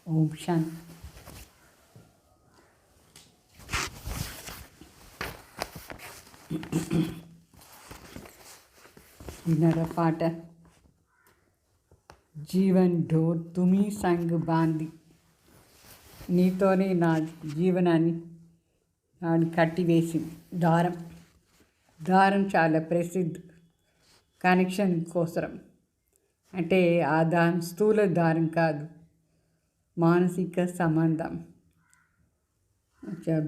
ఓం శాంతి. వినర పాట. జీవన్ ఢోర్ తుమి సంగ్ బాంది. నీతోనే నా జీవనాన్ని కట్టివేసి దారం చాలా ప్రసిద్ధ కనెక్షన్ కోసరం. అంటే ఆ దారం స్థూల దారం కాదు, మానసిక సంబంధం.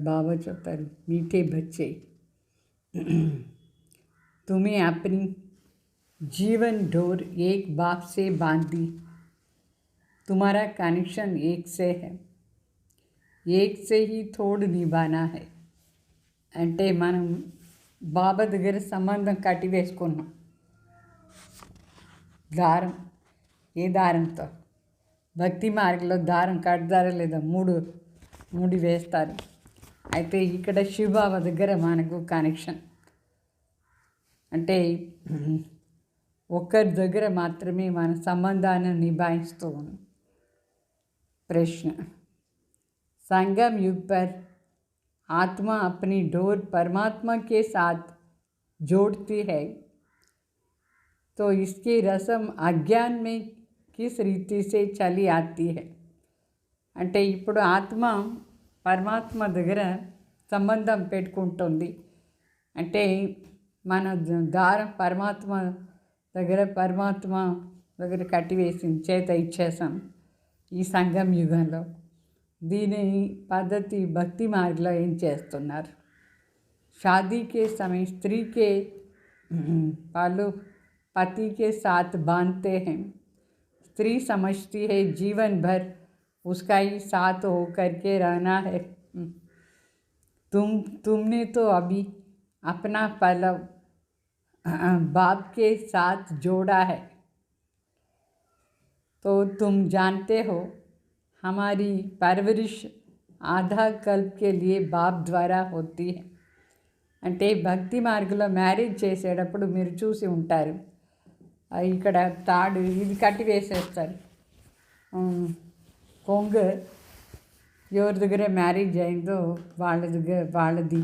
బాబా చెప్తారు, మీఠే బచ్చే तुम्हें अपनी जीवन डोर एक बाप से बांधी, तुम्हारा कनेक्शन एक से है, एक से ही थोड़ निभाना है. అంటే మనం బాబా దగ్గర సంబంధం కట్టి వేసుకున్నాం. దారం ఏ దారంతో? భక్తి మార్గంలో దారం కడతారా లేదా? ముడి వేస్తారు. అయితే ఇక్కడ శివబాబా దగ్గర మనకు కనెక్షన్. అంటే ఒక్కరి దగ్గర మాత్రమే మన సంబంధాన్ని నిభాయిస్తూ ఉన్నాం. प्रश्न, संगम युग पर आत्मा अपनी डोर परमात्मा के साथ जोड़ती है, तो इसकी रस्म अज्ञान में किस रीति से चली आती है? అంటే ఇప్పుడు ఆత్మ పరమాత్మ దగ్గర సంబంధం పెట్టుకుంటుంది. అంటే మన దారం పరమాత్మ దగ్గర కట్టివేసింది, చేత ఇచ్చేసాం ఈ సంగం యుగంలో. దీని పద్ధతి భక్తి మార్గంలో ఏం చేస్తున్నారు? शादी के समय स्त्री के पालू पति के साथ बांधते हैं. स्त्री समझती है जीवन भर उसका ही साथ होकर के रहना है. तुमने तो अभी अपना पलव बाप के साथ जोड़ा है, तो तुम जानते हो हमारी परवरिश आधा कल्प के लिए बाप द्वारा होती है. అంటే భక్తి మార్గంలో మ్యారేజ్ చేసేటప్పుడు మీరు చూసి ఉంటారు, ఇక్కడ తాడు ఇది కట్టి వేసేస్తారు. కొంగు ఎవరి దగ్గర మ్యారేజ్ అయిందో వాళ్ళది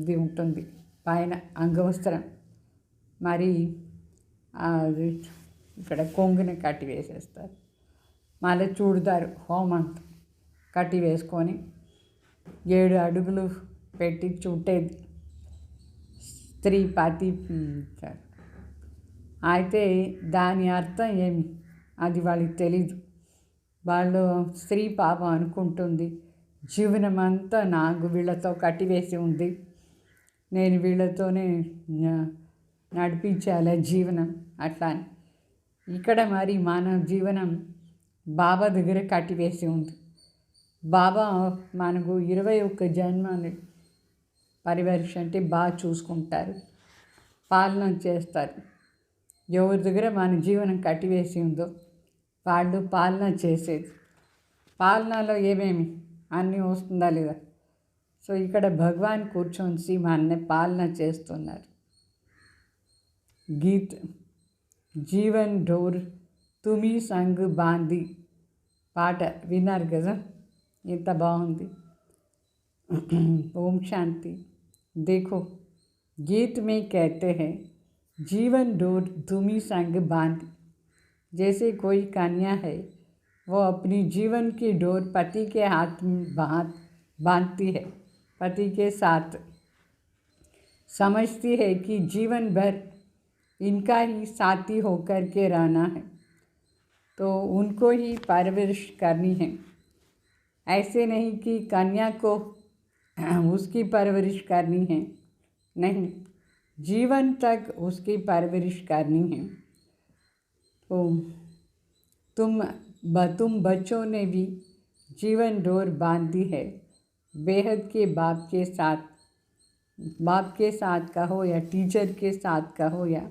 ఇది ఉంటుంది పైన అంగవస్త్రం. మరి ఇక్కడ కొంగుని కట్టి వేసేస్తారు. మళ్ళీ చూడతారు హోమంత్ కట్టి వేసుకొని 7 అడుగులు పెట్టి చుట్టేది స్త్రీ పతి. అయితే దాని అర్థం ఏమి అది వాళ్ళకి తెలీదు. వాళ్ళు స్త్రీ పాపం అనుకుంటుంది, జీవనం అంతా నాకు వీళ్ళతో కట్టివేసి ఉంది, నేను వీళ్ళతోనే నడిపించాలి జీవనం అట్లా అని. ఇక్కడ మరి మన జీవనం బాబా దగ్గర కట్టివేసి ఉంది. బాబా మనకు 21 జన్మని పరివర్ష అంటే బాగా చూసుకుంటారు, పాలన చేస్తారు. ఎవరి దగ్గర మన జీవనం కట్టివేసి ఉందో వాళ్ళు పాలన చేసేది. పాలనలో ఏమేమి అన్నీ వస్తుందా లేదా? సో ఇక్కడ భగవాన్ కూర్చొని మన పాలన చేస్తున్నారు. గీత్ జీవన్ డోర్ తుమి సంగ్ బాంది పాట విన్నారు కదా, ఎంత బాగుంది. ओम शांति. देखो, गीत में कहते हैं जीवन डोर तुमी संग बांध. जैसे कोई कन्या है, वो अपनी जीवन की डोर पति के हाथ में बांधती है, पति के साथ समझती है कि जीवन भर इनका ही साथी होकर के रहना है, तो उनको ही परवरिश करनी है. ऐसे नहीं कि कन्या को उसकी परवरिश करनी है, नहीं, जीवन तक उसकी परवरिश करनी है. तो तुम बच्चों ने भी जीवन डोर बांधी है, बेहद के बाप के साथ कहो या टीचर के साथ कहो या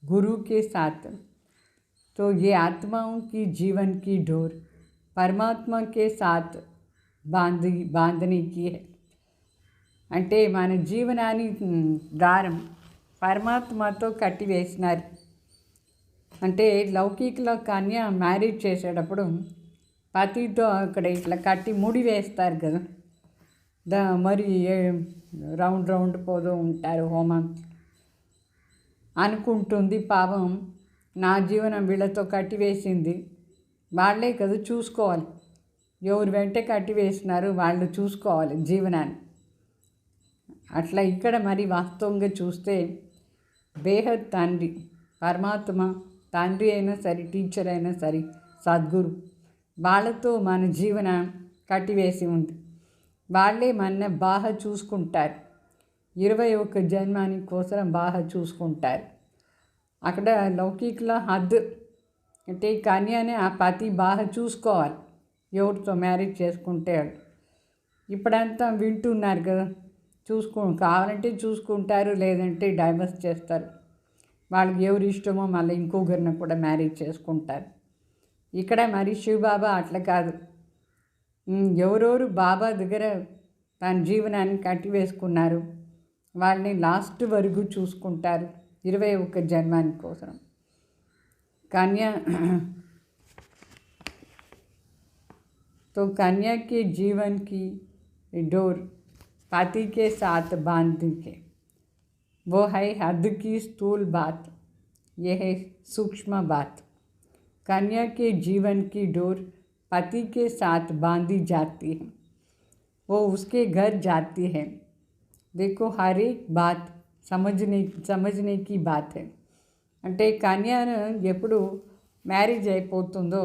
गुरु के साथ. तो ये आत्माओं की जीवन की डोर परमात्मा के साथ बांधने की है. అంటే మన జీవనాన్ని దారం పరమాత్మతో కట్టివేసినారు. అంటే లౌకికలో కన్య మ్యారేజ్ చేసేటప్పుడు పతితో అక్కడ ఇట్లా కట్టి ముడి వేస్తారు కదా, మరి రౌండ్ రౌండ్ పోతూ ఉంటారు హోమం. అనుకుంటుంది పాపం, నా జీవనం వీళ్ళతో కట్టివేసింది, వాళ్ళే కదా చూసుకోవాలి, ఎవరు వెంటే కట్టివేసినారు వాళ్ళు చూసుకోవాలి జీవనాన్ని. అట్లా ఇక్కడ మరి వాస్తవంగా చూస్తే బేహద్ తండ్రి పరమాత్మ, తండ్రి అయినా సరే, టీచర్ అయినా సరే, సద్గురు, వాళ్ళతో మన జీవనం కట్టివేసి ఉంది. వాళ్ళే మన బాగా చూసుకుంటారు. 21 జన్మాని కోసం బాగా చూసుకుంటారు. అక్కడ లౌకికలో హద్దు అంటే కన్యనే ఆ పతి బాగా చూసుకోవాలి, ఎవరితో మ్యారేజ్ చేసుకుంటే. ఇప్పుడంతా వింటున్నారు కదా, కావాలంటే చూసుకుంటారు, లేదంటే డైవర్స్ చేస్తారు. వాళ్ళకి ఎవరు ఇష్టమో మళ్ళీ ఇంకొకరిని కూడా మ్యారేజ్ చేసుకుంటారు. ఇక్కడ మరి శివబాబా అట్లా కాదు, ఎవరెవరు బాబా దగ్గర తన జీవనాన్ని కట్టివేసుకున్నారు వాళ్ళని లాస్ట్ వరకు చూసుకుంటారు 21 జన్మాని కోసం. कन्या तो कन्या के जीवन की डोर पति के साथ बांध के, वो है हद की स्थूल बात, यह है सूक्ष्म बात. कन्या के जीवन की डोर पति के साथ बांधी जाती है, वो उसके घर जाती है. देखो हर एक बात समझने की बात है. అంటే కన్యను ఎప్పుడు మ్యారేజ్ అయిపోతుందో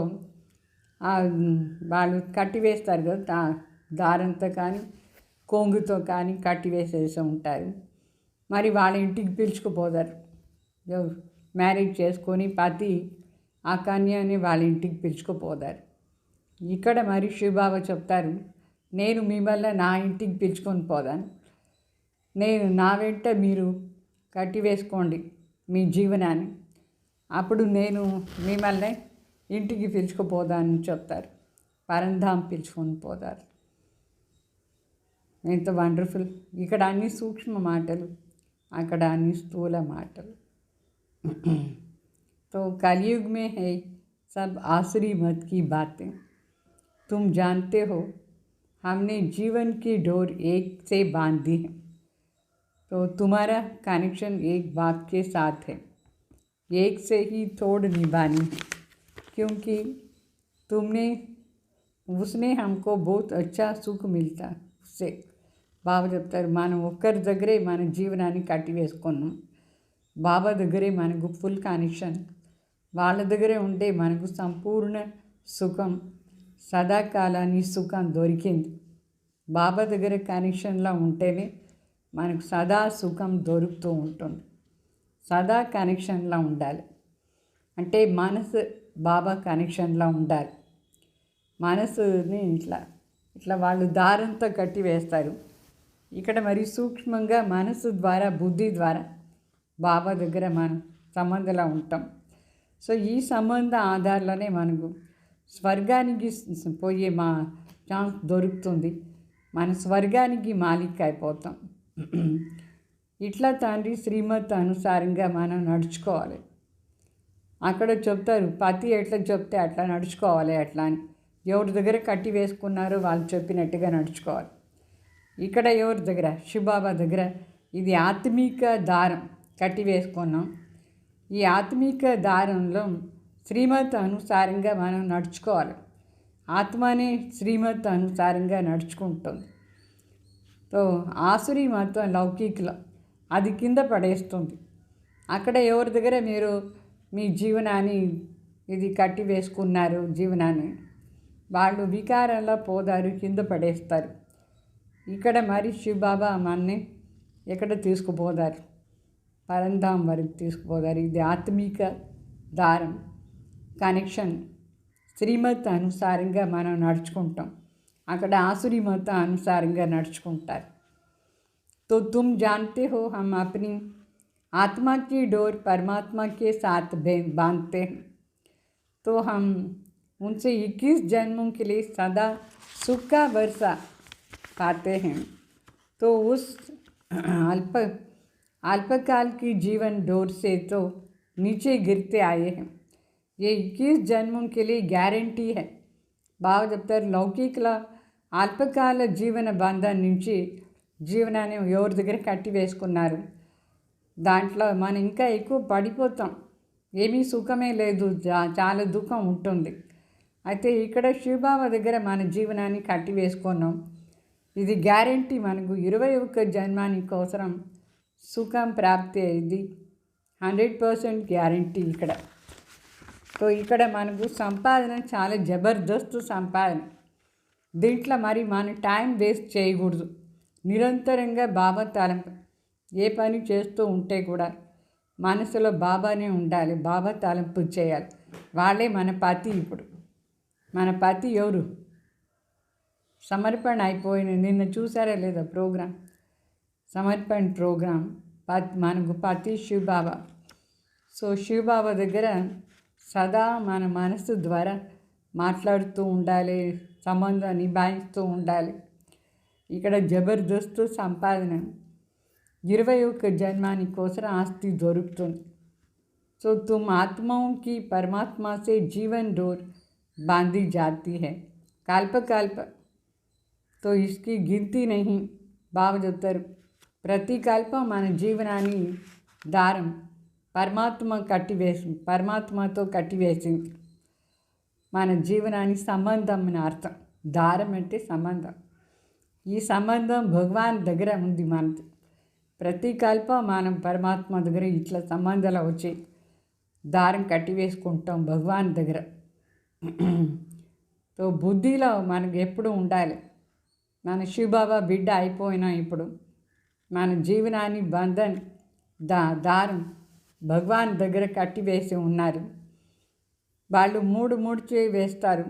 వాళ్ళు కట్టివేస్తారు కదా, దారంతో కానీ కొంగుతో కానీ కట్టివేసేసి ఉంటారు. మరి వాళ్ళ ఇంటికి పిలుచుకుపోతారు. మ్యారేజ్ చేసుకొని పతి ఆ కన్యని వాళ్ళ ఇంటికి పిలుచుకుపోతారు. ఇక్కడ మరి శివబాబా చెప్తారు, నేను మిమ్మల్ని నా ఇంటికి పిలుచుకొని పోదాను, నేను నా వెంట మీరు కట్టివేసుకోండి మీ జీవనాన్ని, అప్పుడు నేను మిమ్మల్ని ఇంటికి పిలుచుకుపోదానని చెప్తారు. పరంధాం పిలుచుకొని పోతారు. ఎంత వండర్ఫుల్. ఇక్కడ అన్ని సూక్ష్మ మాటలు, అక్కడ అన్ని స్థూల మాటలు. तो कलयुग में है सब आसुरी मत की बातें, तुम जानते हो हमने जीवन की डोर एक से बांधी है. तो तुम्हारा कनेक्शन एक बाप के साथ है, एक से ही तोड़ निभानी है, क्योंकि उसने हमको बहुत अच्छा सुख मिलता उससे. బాబా చెప్తారు, మనం ఒక్కరి దగ్గరే మన జీవనాన్ని కట్టివేసుకున్నాం, బాబా దగ్గరే మనకు ఫుల్ కనెక్షన్, వాళ్ళ దగ్గరే ఉంటే మనకు సంపూర్ణ సుఖం, సదాకాలాన్ని సుఖం దొరికింది. బాబా దగ్గర కనెక్షన్లో ఉంటేనే మనకు సదా సుఖం దొరుకుతూ ఉంటుంది. సదా కనెక్షన్లో ఉండాలి అంటే మనసు బాబా కనెక్షన్లో ఉండాలి. మనసుని ఇట్లా వాళ్ళు దారంతో కట్టి వేస్తారు. ఇక్కడ మరి సూక్ష్మంగా మనసు ద్వారా, బుద్ధి ద్వారా బాబా దగ్గర మనం సంబంధంలో ఉంటాం. సో ఈ సంబంధ ఆధారంలోనే మనకు స్వర్గానికి పోయే ఛాన్స్ దొరుకుతుంది, మన స్వర్గానికి మాలిక్ అయిపోతాం. ఇట్లా తండ్రి శ్రీమత్ అనుసారంగా మనం నడుచుకోవాలి. అక్కడ చెప్తారు పతి ఎట్లా చెప్తే అట్లా నడుచుకోవాలి. అట్లా అని ఎవరి దగ్గర కట్టి వేసుకున్నారో వాళ్ళు చెప్పినట్టుగా నడుచుకోవాలి. ఇక్కడ ఎవరి దగ్గర, శివబాబా దగ్గర ఇది ఆత్మీక దారం కట్టి వేసుకున్నాం. ఈ ఆత్మీక దారంలో శ్రీమత్ అనుసారంగా మనం నడుచుకోవాలి. ఆత్మనే శ్రీమత్ అనుసారంగా నడుచుకుంటుంది. సో ఆసురీ మతం లౌకికలో అది కింద పడేస్తుంది. అక్కడ ఎవరి దగ్గర మీరు మీ జీవనాన్ని ఇది కట్టి వేసుకున్నారు జీవనాన్ని, వాళ్ళు వికారంలో పోదారు, కింద పడేస్తారు. ఇక్కడ మరి శివబాబా మనని ఎక్కడ తీసుకుపోతారు, పరంధాం వరకు తీసుకుపోతారు. ఇది ఆత్మీక దారం కనెక్షన్. శ్రీమత్ అనుసారంగా మనం నడుచుకుంటాం, అక్కడ ఆసురీ మతం అనుసారంగా నడుచుకుంటారు. तो तुम जानते हो हम अपनी आत्मा की डोर परमात्मा के साथ बांधते हैं, तो हम उनसे 21 जन्मों के लिए सदा सुख का वर्षा पाते हैं. तो उस अल्पकाल की जीवन डोर से तो नीचे गिरते आए हैं. ये 21 जन्मों के लिए गारंटी है. బాగా చెప్తారు, లౌకికల అల్పకాల జీవన బంధం నుంచి జీవనాన్ని ఎవరి దగ్గర కట్టి వేసుకున్నారు. దాంట్లో మనం ఇంకా ఎక్కువ పడిపోతాం, ఏమీ సుఖమే లేదు, చాలా దుఃఖం ఉంటుంది. అయితే ఇక్కడ శివబాబా దగ్గర మన జీవనాన్ని కట్టి వేసుకున్నాం. ఇది గ్యారంటీ, మనకు 21 జన్మానికి అవసరం సుఖం ప్రాప్తి అయింది, 100% గ్యారంటీ ఇక్కడ. సో ఇక్కడ మనకు సంపాదన చాలా జబర్దస్త్ సంపాదన. దీంట్లో మరి మనం టైం వేస్ట్ చేయకూడదు. నిరంతరంగా బాబా తలంపు, ఏ పని చేస్తూ ఉంటే కూడా మనసులో బాబానే ఉండాలి, బాబా తలంపు చేయాలి. వాళ్ళే మన పతి. ఇప్పుడు మన పతి ఎవరు? సమర్పణ అయిపోయిన, నిన్న చూసారా లేదా ప్రోగ్రాం, సమర్పణ ప్రోగ్రాం. మనకు పతి శివబాబా. సో శివబాబా దగ్గర సదా మన మనసు ద్వారా మాట్లాడుతూ ఉండాలి, సంబంధం నిభాయిస్తూ ఉండాలి. ఇక్కడ జబర్దస్త్ సంపాదన, 21 జన్మాని కోసం ఆస్తి దొరుకుతుంది. సో तुम आत्माओं की परमात्मा से जीवन डोर बांधी जाती है कल्प कल्प, तो इसकी गिनती नहीं. బాగా చెప్తారు, ప్రతి కల్పం మన జీవనాన్ని దారం పరమాత్మతో కట్టివేసింది. మన జీవనాన్ని సంబంధం అని అర్థం. దారం అంటే సంబంధం. ఈ సంబంధం భగవాన్ దగ్గర ఉంది మనది. ప్రతి కల్పం మనం పరమాత్మ దగ్గర ఇట్లా సంబంధాలు వచ్చి దారం కట్టివేసుకుంటాం భగవాన్ దగ్గర. సో బుద్ధిలో మనకు ఎప్పుడు ఉండాలి, మన శివబాబా బిడ్డ అయిపోయినా ఇప్పుడు మన జీవనాన్ని బంధన్ దారం భగవాన్ దగ్గర కట్టివేసి ఉన్నారు. వాళ్ళు మూడు వేస్తారు.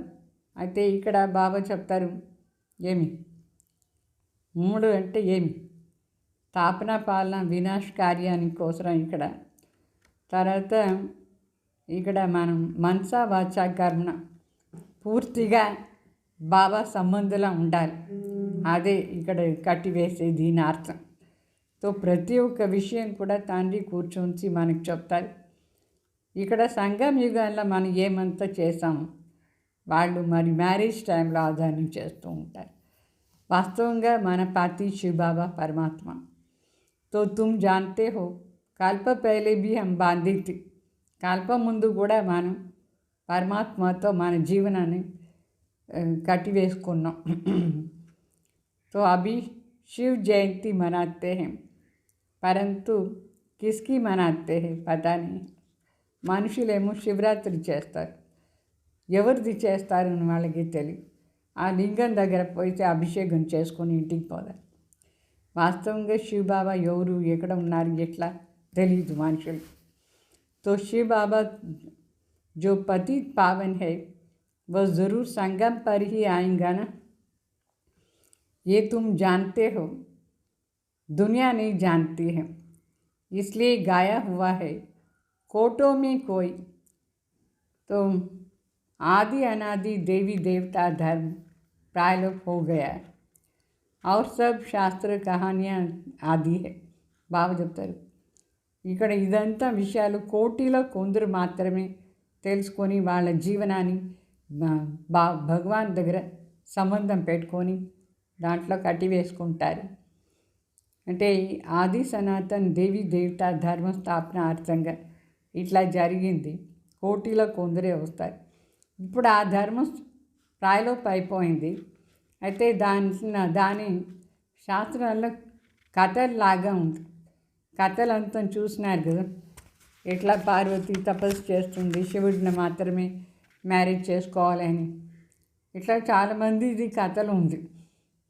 అయితే ఇక్కడ బాబా చెప్తారు, ఏమి 3 అంటే ఏమి? స్థాపన, పాలన, వినాశ కార్యానికి కోసం ఇక్కడ. తర్వాత ఇక్కడ మనం మనసా వాచ కర్మ పూర్తిగా బాబా సంబంధంలో ఉండాలి. అదే ఇక్కడ కట్టివేసే దీని అర్థం. సో ప్రతి ఒక్క విషయం కూడా తండ్రి కూర్చొని మనకు చెప్తారు. ఇక్కడ సంగం యుగాల్లో మనం ఏమంతా చేసాము, వాళ్ళు మరి మ్యారేజ్ టైంలో ఆధారం చేస్తూ ఉంటారు. వాస్తవంగా మన పతి శివబాబా పరమాత్మ. तो तुम जानते हो కల్ప పహలే भी हम बांधी थी. కల్ప ముందు కూడా మనం పరమాత్మతో మన జీవనాన్ని కట్టివేసుకున్నాం. तो अभी शिव जयंती मनाते हैं, परंतु किसकी मनाते हैं पता नहीं. మనుషులేమో శివరాత్రి చేస్తారు, ఎవరిది చేస్తారని వాళ్ళకి తెలియదు. ఆ లింగం దగ్గర పోయితే అభిషేకం చేసుకొని ఇంటికి పోదారు. వాస్తవంగా శివబాబా ఎవరు, ఎక్కడ ఉన్నారు, ఎట్లా తెలియదు మనుషులు. तो शिव बाबा जो पतित पावन है वह ज़रूर संगम पर ही आएगा ना, ये तुम जानते हो. दुनिया नहीं जानती है, इसलिए गाया हुआ है कोटों में कोई. तो आदि अनादि देवी देवता धर्म प्रायलोप हो गया है और सब शास्त्र कहानियाँ आदि है. బాగా చెప్తారు ఇక్కడ. ఇదంతా విషయాలు కోటిలో కొందరు మాత్రమే తెలుసుకొని వాళ్ళ జీవనాన్ని భగవాన్ దగ్గర సంబంధం పెట్టుకొని దాంట్లో కట్టివేసుకుంటారు. అంటే ఆది సనాతన్ దేవి దేవత ధర్మస్థాపన అర్థంగా ఇట్లా జరిగింది. కోటిలో కొందరే వస్తారు. ఇప్పుడు ఆ ధర్మం ప్రాయలోప్ అయిపోయింది. అయితే దాని శాస్త్రాల్లో కథల్లాగా ఉంది. కథలంతా చూసినారు కదా, ఎట్లా పార్వతి తపస్సు చేస్తుంది, శివుడిని మాత్రమే మ్యారేజ్ చేసుకోవాలని. ఇట్లా చాలామంది ఇది కథలు ఉంది.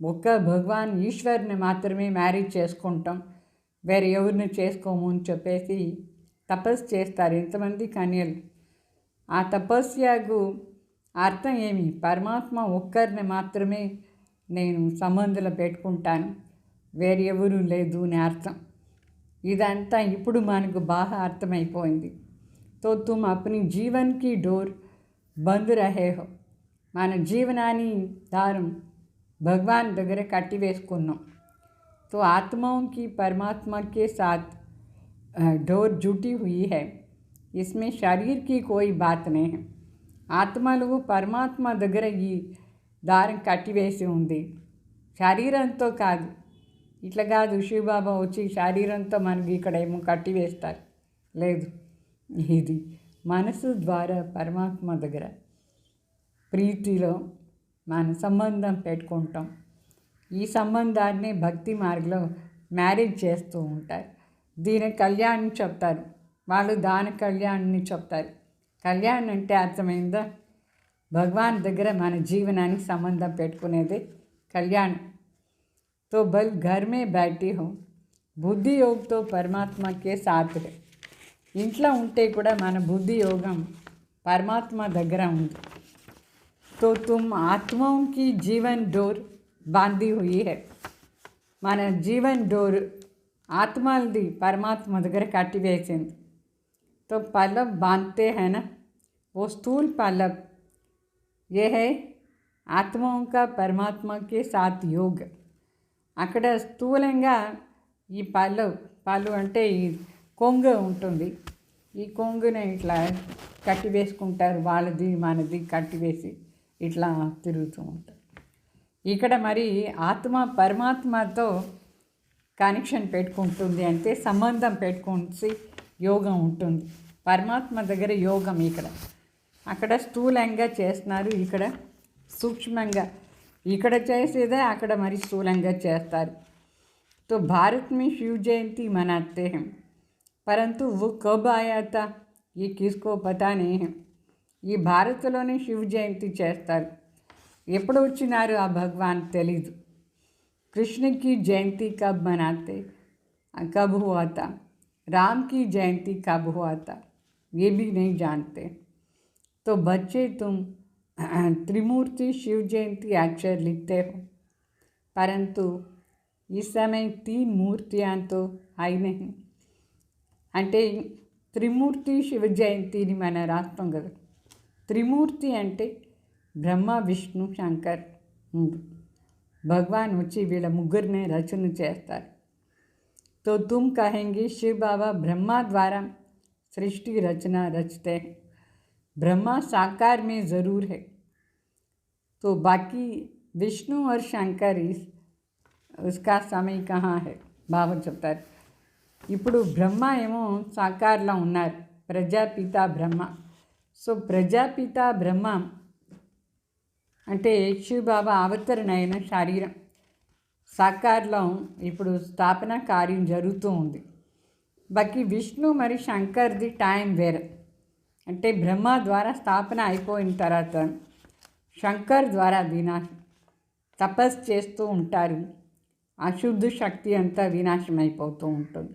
ఒక్క భగవాన్ ఈశ్వర్ని మాత్రమే మ్యారేజ్ చేసుకుంటాం, వేరే ఎవరిని చేసుకోము అని చెప్పేసి తపస్సు చేస్తారు ఎంతమంది కన్యలు. ఆ తపస్యకు అర్థం ఏమి? పరమాత్మ ఒక్కరిని మాత్రమే నేను సంబంధంలో పెట్టుకుంటాను, వేరే ఎవరు లేదు అని అర్థం. ఇదంతా ఇప్పుడు మనకు బాగా అర్థమైపోయింది. తో తుమ్ అప్ని జీవన్కి డోర్ బంద్ రహే హో. మన జీవనాన్ని దారం భగవాన్ దగ్గర కట్టివేసుకున్నాం. तो आत्माओं की परमात्मा के साथ डोर जुटी हुई है, इसमें शरीर की कोई बात नहीं है. ఆత్మలు పరమాత్మ దగ్గర ఈ దారం కట్టివేసి ఉంది. శరీరంతో కాదు, ఇట్లా కాదు శివబాబా వచ్చి శరీరంతో మనకి ఇక్కడ ఏమో కట్టివేస్తారు. లేదు, ఇది మనసు ద్వారా పరమాత్మ దగ్గర ప్రీతిలో మన సంబంధం పెట్టుకుంటాం. ఈ సంబంధాన్ని భక్తి మార్గంలో మ్యారేజ్ చేస్తూ ఉంటారు. దీని కళ్యాణ్ చెప్తారు, వాళ్ళు దాని కళ్యాణ్ని చెప్తారు. కళ్యాణ్ అంటే అర్థమైందా? భగవాన్ దగ్గర మన జీవనానికి సంబంధం పెట్టుకునేది కళ్యాణ్. तो बल घर में बैठी हो, బుద్ధి యోగంతో పరమాత్మకే సాత్ है. ఇంట్లో ఉంటే కూడా మన బుద్ధి యోగం పరమాత్మ దగ్గర ఉంది. तो तुम आत्माओं की जीवन डोर बांधी हुई है. మన జీవన్ డోర్ ఆత్మలది పరమాత్మ దగ్గర కట్టివేసింది. तो पल्लव बांधते हैं ना, वो स्थूल पल्लव, ये है आत्माओं का परमात्मा के साथ योग. అక్కడ స్థూలంగా ఈ పళ్ళు అంటే ఈ కొంగు ఉంటుంది. ఈ కొంగుని ఇట్లా కట్టి వేసుకుంటారు, వాళ్ళది మనది కట్టివేసి ఇట్లా తిరుగుతూ ఉంటారు. ఇక్కడ మరి ఆత్మ పరమాత్మతో కనెక్షన్ పెట్టుకుంటుంది, అంటే సంబంధం పెట్టుకుంటే యోగం ఉంటుంది. పరమాత్మ దగ్గర యోగం ఇక్కడ, అక్కడ స్థూలంగా చేస్తున్నారు, ఇక్కడ సూక్ష్మంగా, ఇక్కడ చేసేదే అక్కడ మరి స్థూలంగా చేస్తారు. तो भारत में शिव जयंती मनाते हैं, परंतु वो कब आया था ये किसको पता नहीं है. ఈ భారత్లోనే శివ జయంతి చేస్తారు, ఎప్పుడు వచ్చినారు ఆ భగవాన్ తెలీదు. कृष्ण की जयंती कब मनाते, कब हुआ था, राम की जयंती कब हुआ था, ये भी नहीं जानते. तो बच्चे तुम त्रिमूर्ति शिव जयंती अक्षर लिखते हो, परंतु इस समय 3 मूर्तियाँ तो आई नहीं. అంటే త్రిమూర్తి శివ జయంతిని మన రాస్తాం కదా. త్రిమూర్తి అంటే బ్రహ్మ విష్ణు శంకర్, భగవాన్ వచ్చి వీళ్ళ ముగ్గురిని రచన చేస్తారు. तो तुम कहेंगे शिव बाबा ब्रह्मा द्वारा सृष्टि रचना रचते हैं, ब्रह्मा साकार में ज़रूर है, तो बाकी विष्णु और शंकर उसका समय कहाँ है. బాబా చెప్తారు, ఇప్పుడు బ్రహ్మ ఏమో సాకార్లో ఉన్నారు, ప్రజాపిత బ్రహ్మ. సో ప్రజాపిత బ్రహ్మ అంటే శివ బాబా అవతరణ అయిన శరీరం సాకార్లో ఇప్పుడు స్థాపన కార్యం జరుగుతూ ఉంది. బాకీ విష్ణు మరి శంకర్ది టైం వేరే, అంటే బ్రహ్మ ద్వారా స్థాపన అయిపోయిన తర్వాత శంకర్ ద్వారా వినాశం, తపస్సు చేస్తూ ఉంటారు, అశుద్ధ శక్తి అంతా వినాశం అయిపోతూ ఉంటుంది.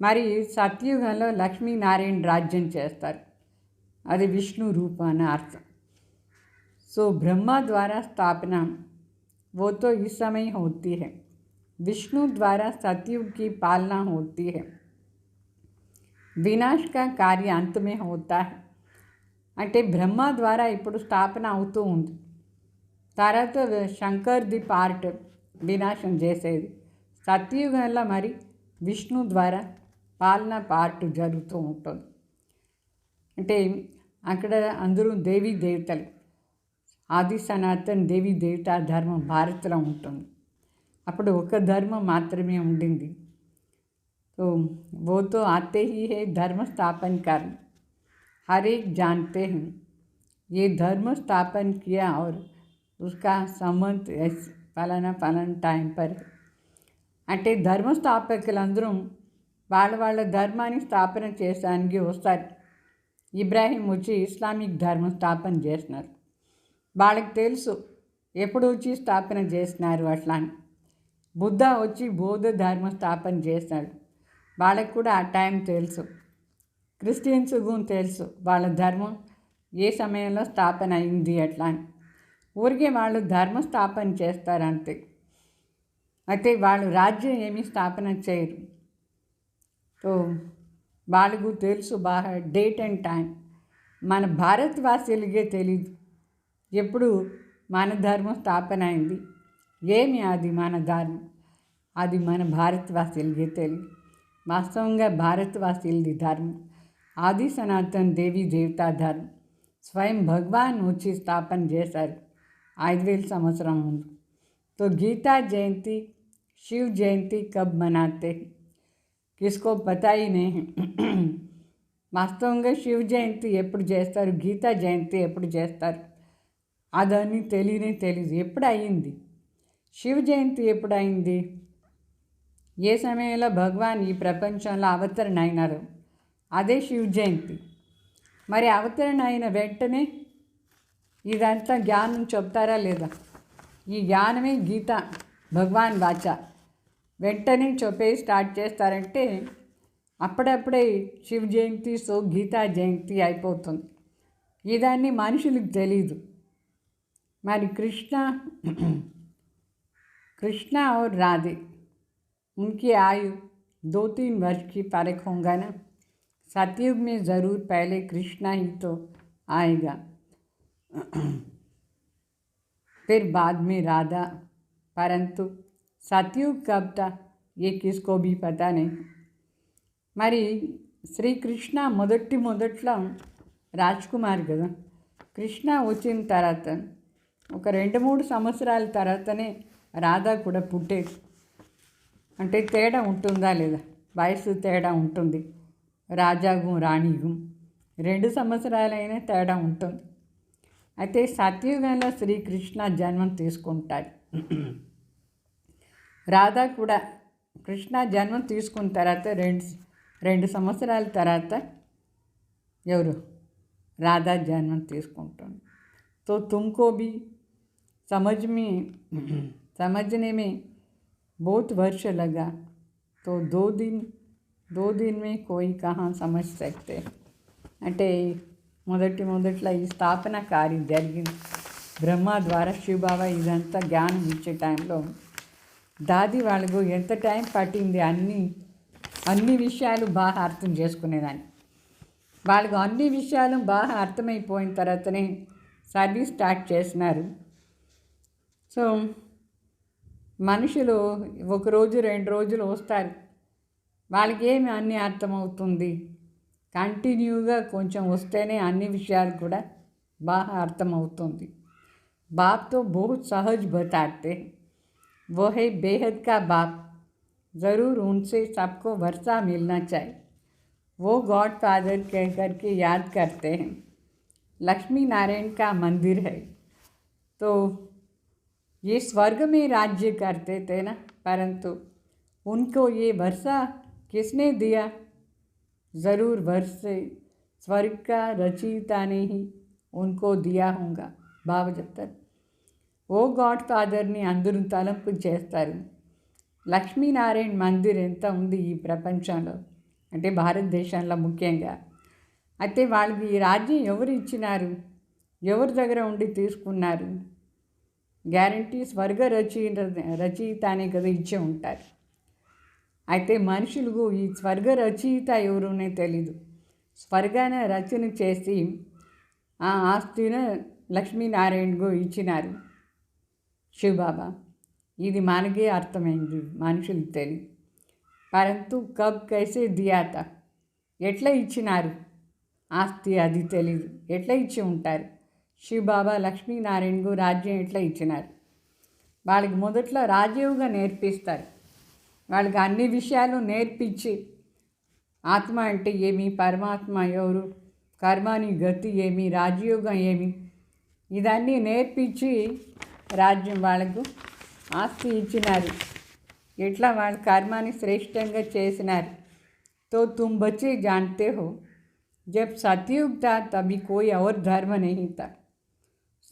మరి సత్యుగంలో లక్ష్మీనారాయణ రాజ్యం చేస్తారు, అది విష్ణు రూపాన అర్థం. సో బ్రహ్మ ద్వారా స్థాపన वो तो इस समय होती है, विष्णु द्वारा सतयुग की पालना होती है, विनाश का कार्य अंत में होता है. అంటే బ్రహ్మ ద్వారా ఇప్పుడు స్థాపన అవుతూ ఉంది, తర్వాత శంకర్ది పార్ట్ వినాశం చేసేది, సత్యుగంలో మరి విష్ణు ద్వారా పాలన పార్ట్ జరుగుతూ ఉంటుంది. అంటే అక్కడ అందరూ దేవీ దేవతలు, ఆది సనాతన్ దేవీ దేవతా ధర్మం భారత్లో ఉంటుంది. అప్పుడు ఒక ధర్మం మాత్రమే ఉండింది. तो वो तो आते ही है धर्म स्थापन करने, हर एक जानते हैं ये धर्म स्थापन किया और उसका संबंध फलाना फलाना टाइम पर. అంటే ధర్మస్థాపకులందరూ వాళ్ళ ధర్మాన్ని స్థాపన చేయడానికి వస్తారు. ఇబ్రాహీం వచ్చి ఇస్లామిక్ ధర్మం స్థాపన చేసినారు, వాళ్ళకి తెలుసు ఎప్పుడు వచ్చి స్థాపన చేసినారు అట్లా అని. బుద్ధ వచ్చి బౌద్ధ ధర్మ స్థాపన చేసినాడు, వాళ్ళకి కూడా ఆ టైం తెలుసు. క్రిస్టియన్స్ కూడా తెలుసు వాళ్ళ ధర్మం ఏ సమయంలో స్థాపన అయింది అట్లా అని. ఊరికే వాళ్ళు ధర్మ స్థాపన చేస్తారు అంతే, అయితే వాళ్ళు రాజ్యం ఏమీ స్థాపన చేయరు. సో వాళ్ళకు తెలుసు బాగా డేట్ అండ్ టైం. మన భారతవాసీలకే తెలీదు ఎప్పుడు మన ధర్మం స్థాపన అయింది, ఏమి అది మన ధర్మం, అది మన భారతవాసీలకే తెలియదు. వాస్తవంగా భారతవాసీలది ధర్మం ఆది సనాతన్ దేవీ దేవతా ధర్మం. స్వయం భగవాన్ వచ్చి స్థాపన చేశారు 5,000 సంవత్సరం ముందు. तो गीता जयंती शिव जयंती कब मनाते किसको पता ही नहीं. వాస్తవంగా శివ జయంతి ఎప్పుడు చేస్తారు, గీతా జయంతి ఎప్పుడు చేస్తారు అదని తెలీదు. ఎప్పుడు అయింది శివ జయంతి? ఎప్పుడు అయింది? ఏ సమయంలో భగవాన్ ఈ ప్రపంచంలో అవతరణ అయినారు అదే శివ జయంతి. మరి అవతరణ అయిన వెంటనే ఇదంతా జ్ఞానం చెప్తారా లేదా? ఈ జ్ఞానమే గీత భగవాన్ వాచ. వెంటనే చెప్పే స్టార్ట్ చేస్తారంటే అప్పుడప్పుడే శివ జయంతి సో గీతా జయంతి అయిపోతుంది. ఇదాన్ని మనుషులకు తెలీదు. మరి कृष्ण और राधे उनकी आयु 2-3 वर्ष की फर्क होगा ना. सतयुग में ज़रूर पहले कृष्णा ही तो आएगा, फिर बाद में राधा. परंतु सतयुग कब था ये किसको भी पता नहीं. మరి శ్రీకృష్ణ మొదట్లో రాజ్కుమార్ కదా. కృష్ణ వచ్చిన తర్వాత ఒక 2-3 సంవత్సరాల తర్వాతనే రాధా కూడా పుట్టేది. అంటే తేడా ఉంటుందా లేదా? వయసు తేడా ఉంటుంది. రాజాగు రాణిగు 2 సంవత్సరాలైనా తేడా ఉంటుంది. అయితే సత్యుగంలో శ్రీకృష్ణ జన్మం తీసుకుంటాడు. రాధా కూడా కృష్ణ జన్మం తీసుకున్న తర్వాత 2 సంవత్సరాల తర్వాత ఎవరు राधा जन्म తీసుకుంటాను. तो तुमको भी समझने में बहुत वर्ष लगा, तो 2 दिन में कोई कहाँ समझ सकते. అంటే మొదట్లో ఈ స్థాపన కార్యం జరిగింది బ్రహ్మ ద్వారా. శివబాబా ఇదంతా జ్ఞానం ఇచ్చే టైంలో దాది వాళ్ళకు ఎంత టైం పట్టింది అన్ని విషయాలు బాగా అర్థం చేసుకునేదాన్ని. వాళ్ళకు అన్ని విషయాలు బాగా అర్థమైపోయిన తర్వాతనే సర్వీస్ స్టార్ట్ చేసినారు. సో మనుషులు 1 రోజు 2 రోజులు వస్తారు, వాళ్ళకి ఏమి అన్నీ అర్థమవుతుంది. కంటిన్యూగా కొంచెం వస్తేనే అన్ని విషయాలు కూడా బాగా అర్థమవుతుంది. बाप तो बहुत सहज बताते, वो है बेहद का बाप. ज़रूर उनसे सबको वर्षा मिलना चाहिए. वो गॉड फादर कह करके याद करते हैं. लक्ष्मी नारायण का मंदिर है, तो ये स्वर्ग में राज्य करते थे ना, परंतु उनको ये वर्षा किसने दिया? ज़रूर वर्षे स्वर्ग का रचयिता ने ही उनको दिया होगा. బాబా చెప్తారు, ఓ గాడ్ ఫాదర్ని అందరూ తలంపు చేస్తారు. లక్ష్మీనారాయణ మందిర్ ఎంత ఉంది ఈ ప్రపంచంలో అంటే భారతదేశంలో ముఖ్యంగా. అయితే వాళ్ళకి ఈ రాజ్యం ఎవరు ఇచ్చినారు, ఎవరి దగ్గర ఉండి తీసుకున్నారు? గ్యారంటీ స్వర్గ రచయిత అనే కదా ఇచ్చే ఉంటారు. అయితే మనుషులకు ఈ స్వర్గ రచయిత ఎవరునే తెలీదు. స్వర్గాన్ని రచన చేసి ఆ ఆస్తిని లక్ష్మీనారాయణకు ఇచ్చినారు శివబాబా. ఇది మనకే అర్థమైంది, మనుషులకు తెలియదు. పరంతు కబ్ కైసే దియాత, ఎట్లా ఇచ్చినారు ఆస్తి అది తెలీదు. ఎట్లా ఇచ్చి ఉంటారు? శివబాబా లక్ష్మీనారాయణకు రాజ్యం ఎట్లా ఇచ్చినారు? వాళ్ళకి మొదట్లో రాజయోగా నేర్పిస్తారు. వాళ్ళకి అన్ని విషయాలు నేర్పించి ఆత్మ అంటే ఏమి, పరమాత్మ ఎవరు, కర్మాని గతి ఏమి, రాజయోగం ఏమి, ఇదన్నీ నేర్పించి రాజ్యం వాళ్ళకు ఆస్తి ఇచ్చినారు. ఎట్లా వాళ్ళ కర్మాన్ని శ్రేష్టంగా చేసినారు. तो तुम बच्चे जानते हो, जब सतयुग था तभी कोई और धर्म नहीं था.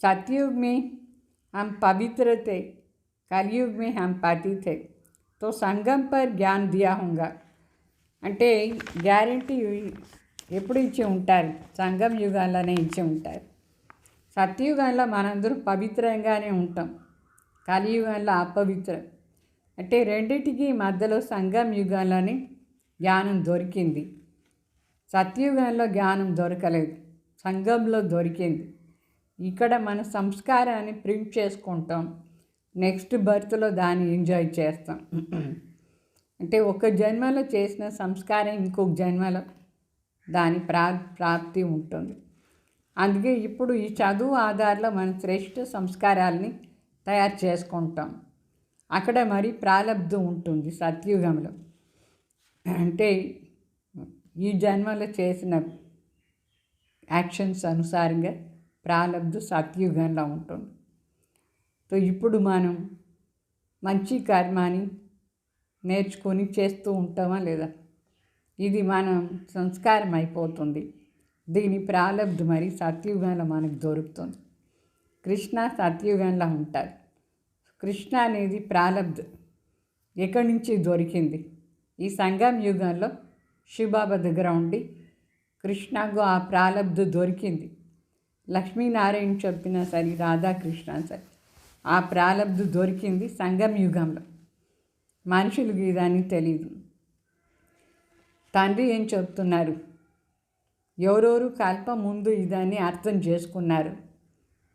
सतयुग में हम पवित्र थे, कलयुग में हम पापी थे. तो संगम पर ज्ञान दिया होगा. అంటే గ్యారంటీ ఎప్పుడు ఇచ్చి ఉంటారు? సంగం యుగాల్లోనే ఇచ్చి ఉంటారు. సత్యయుగంలో మనందరూ పవిత్రంగానే ఉంటాం, కలియుగంలో అపవిత్రం. అంటే రెండింటికి మధ్యలో సంగం యుగంలోనే జ్ఞానం దొరికింది. సత్యయుగంలో జ్ఞానం దొరకలేదు, సంగంలో దొరికింది. ఇక్కడ మన సంస్కారాన్ని ప్రింట్ చేసుకుంటాం, నెక్స్ట్ బర్త్లో దాన్ని ఎంజాయ్ చేస్తాం. అంటే ఒక జన్మలో చేసిన సంస్కారం ఇంకొక జన్మలో దాని ప్రాప్తి ఉంటుంది. అందుకే ఇప్పుడు ఈ చదువు ఆధారంలో మన శ్రేష్ఠ సంస్కారాలని తయారు చేసుకుంటాం. అక్కడ మరి ప్రాలబ్ధం ఉంటుంది సత్యుగంలో. అంటే ఈ జన్మలో చేసిన యాక్షన్స్ అనుసారంగా ప్రాలబ్ధం సత్యుగంలో ఉంటుంది. సో ఇప్పుడు మనం మంచి కర్మాని నేర్చుకొని చేస్తూ ఉంటామా లేదా, ఇది మనం సంస్కారం అయిపోతుంది. దీని ప్రాలబ్ధం మరి సత్యుగంలో మనకు దొరుకుతుంది. కృష్ణ సత్యుగంలో ఉంటారు. కృష్ణ అనేది ప్రాలబ్ధం ఎక్కడి నుంచి దొరికింది? ఈ సంగం యుగంలో శివబాబా దగ్గర ఉండి కృష్ణకు ఆ ప్రాలబ్ధం దొరికింది. లక్ష్మీనారాయణ చెప్పినా సరే, రాధాకృష్ణ సరే, ఆ ప్రాలబ్ధం దొరికింది సంగం యుగంలో. మనుషులకి ఇదని తెలీదు. తండ్రి ఏం చెప్తున్నారు? ఎవరెవరు కల్పం ముందు ఇదని అర్థం చేసుకున్నారు,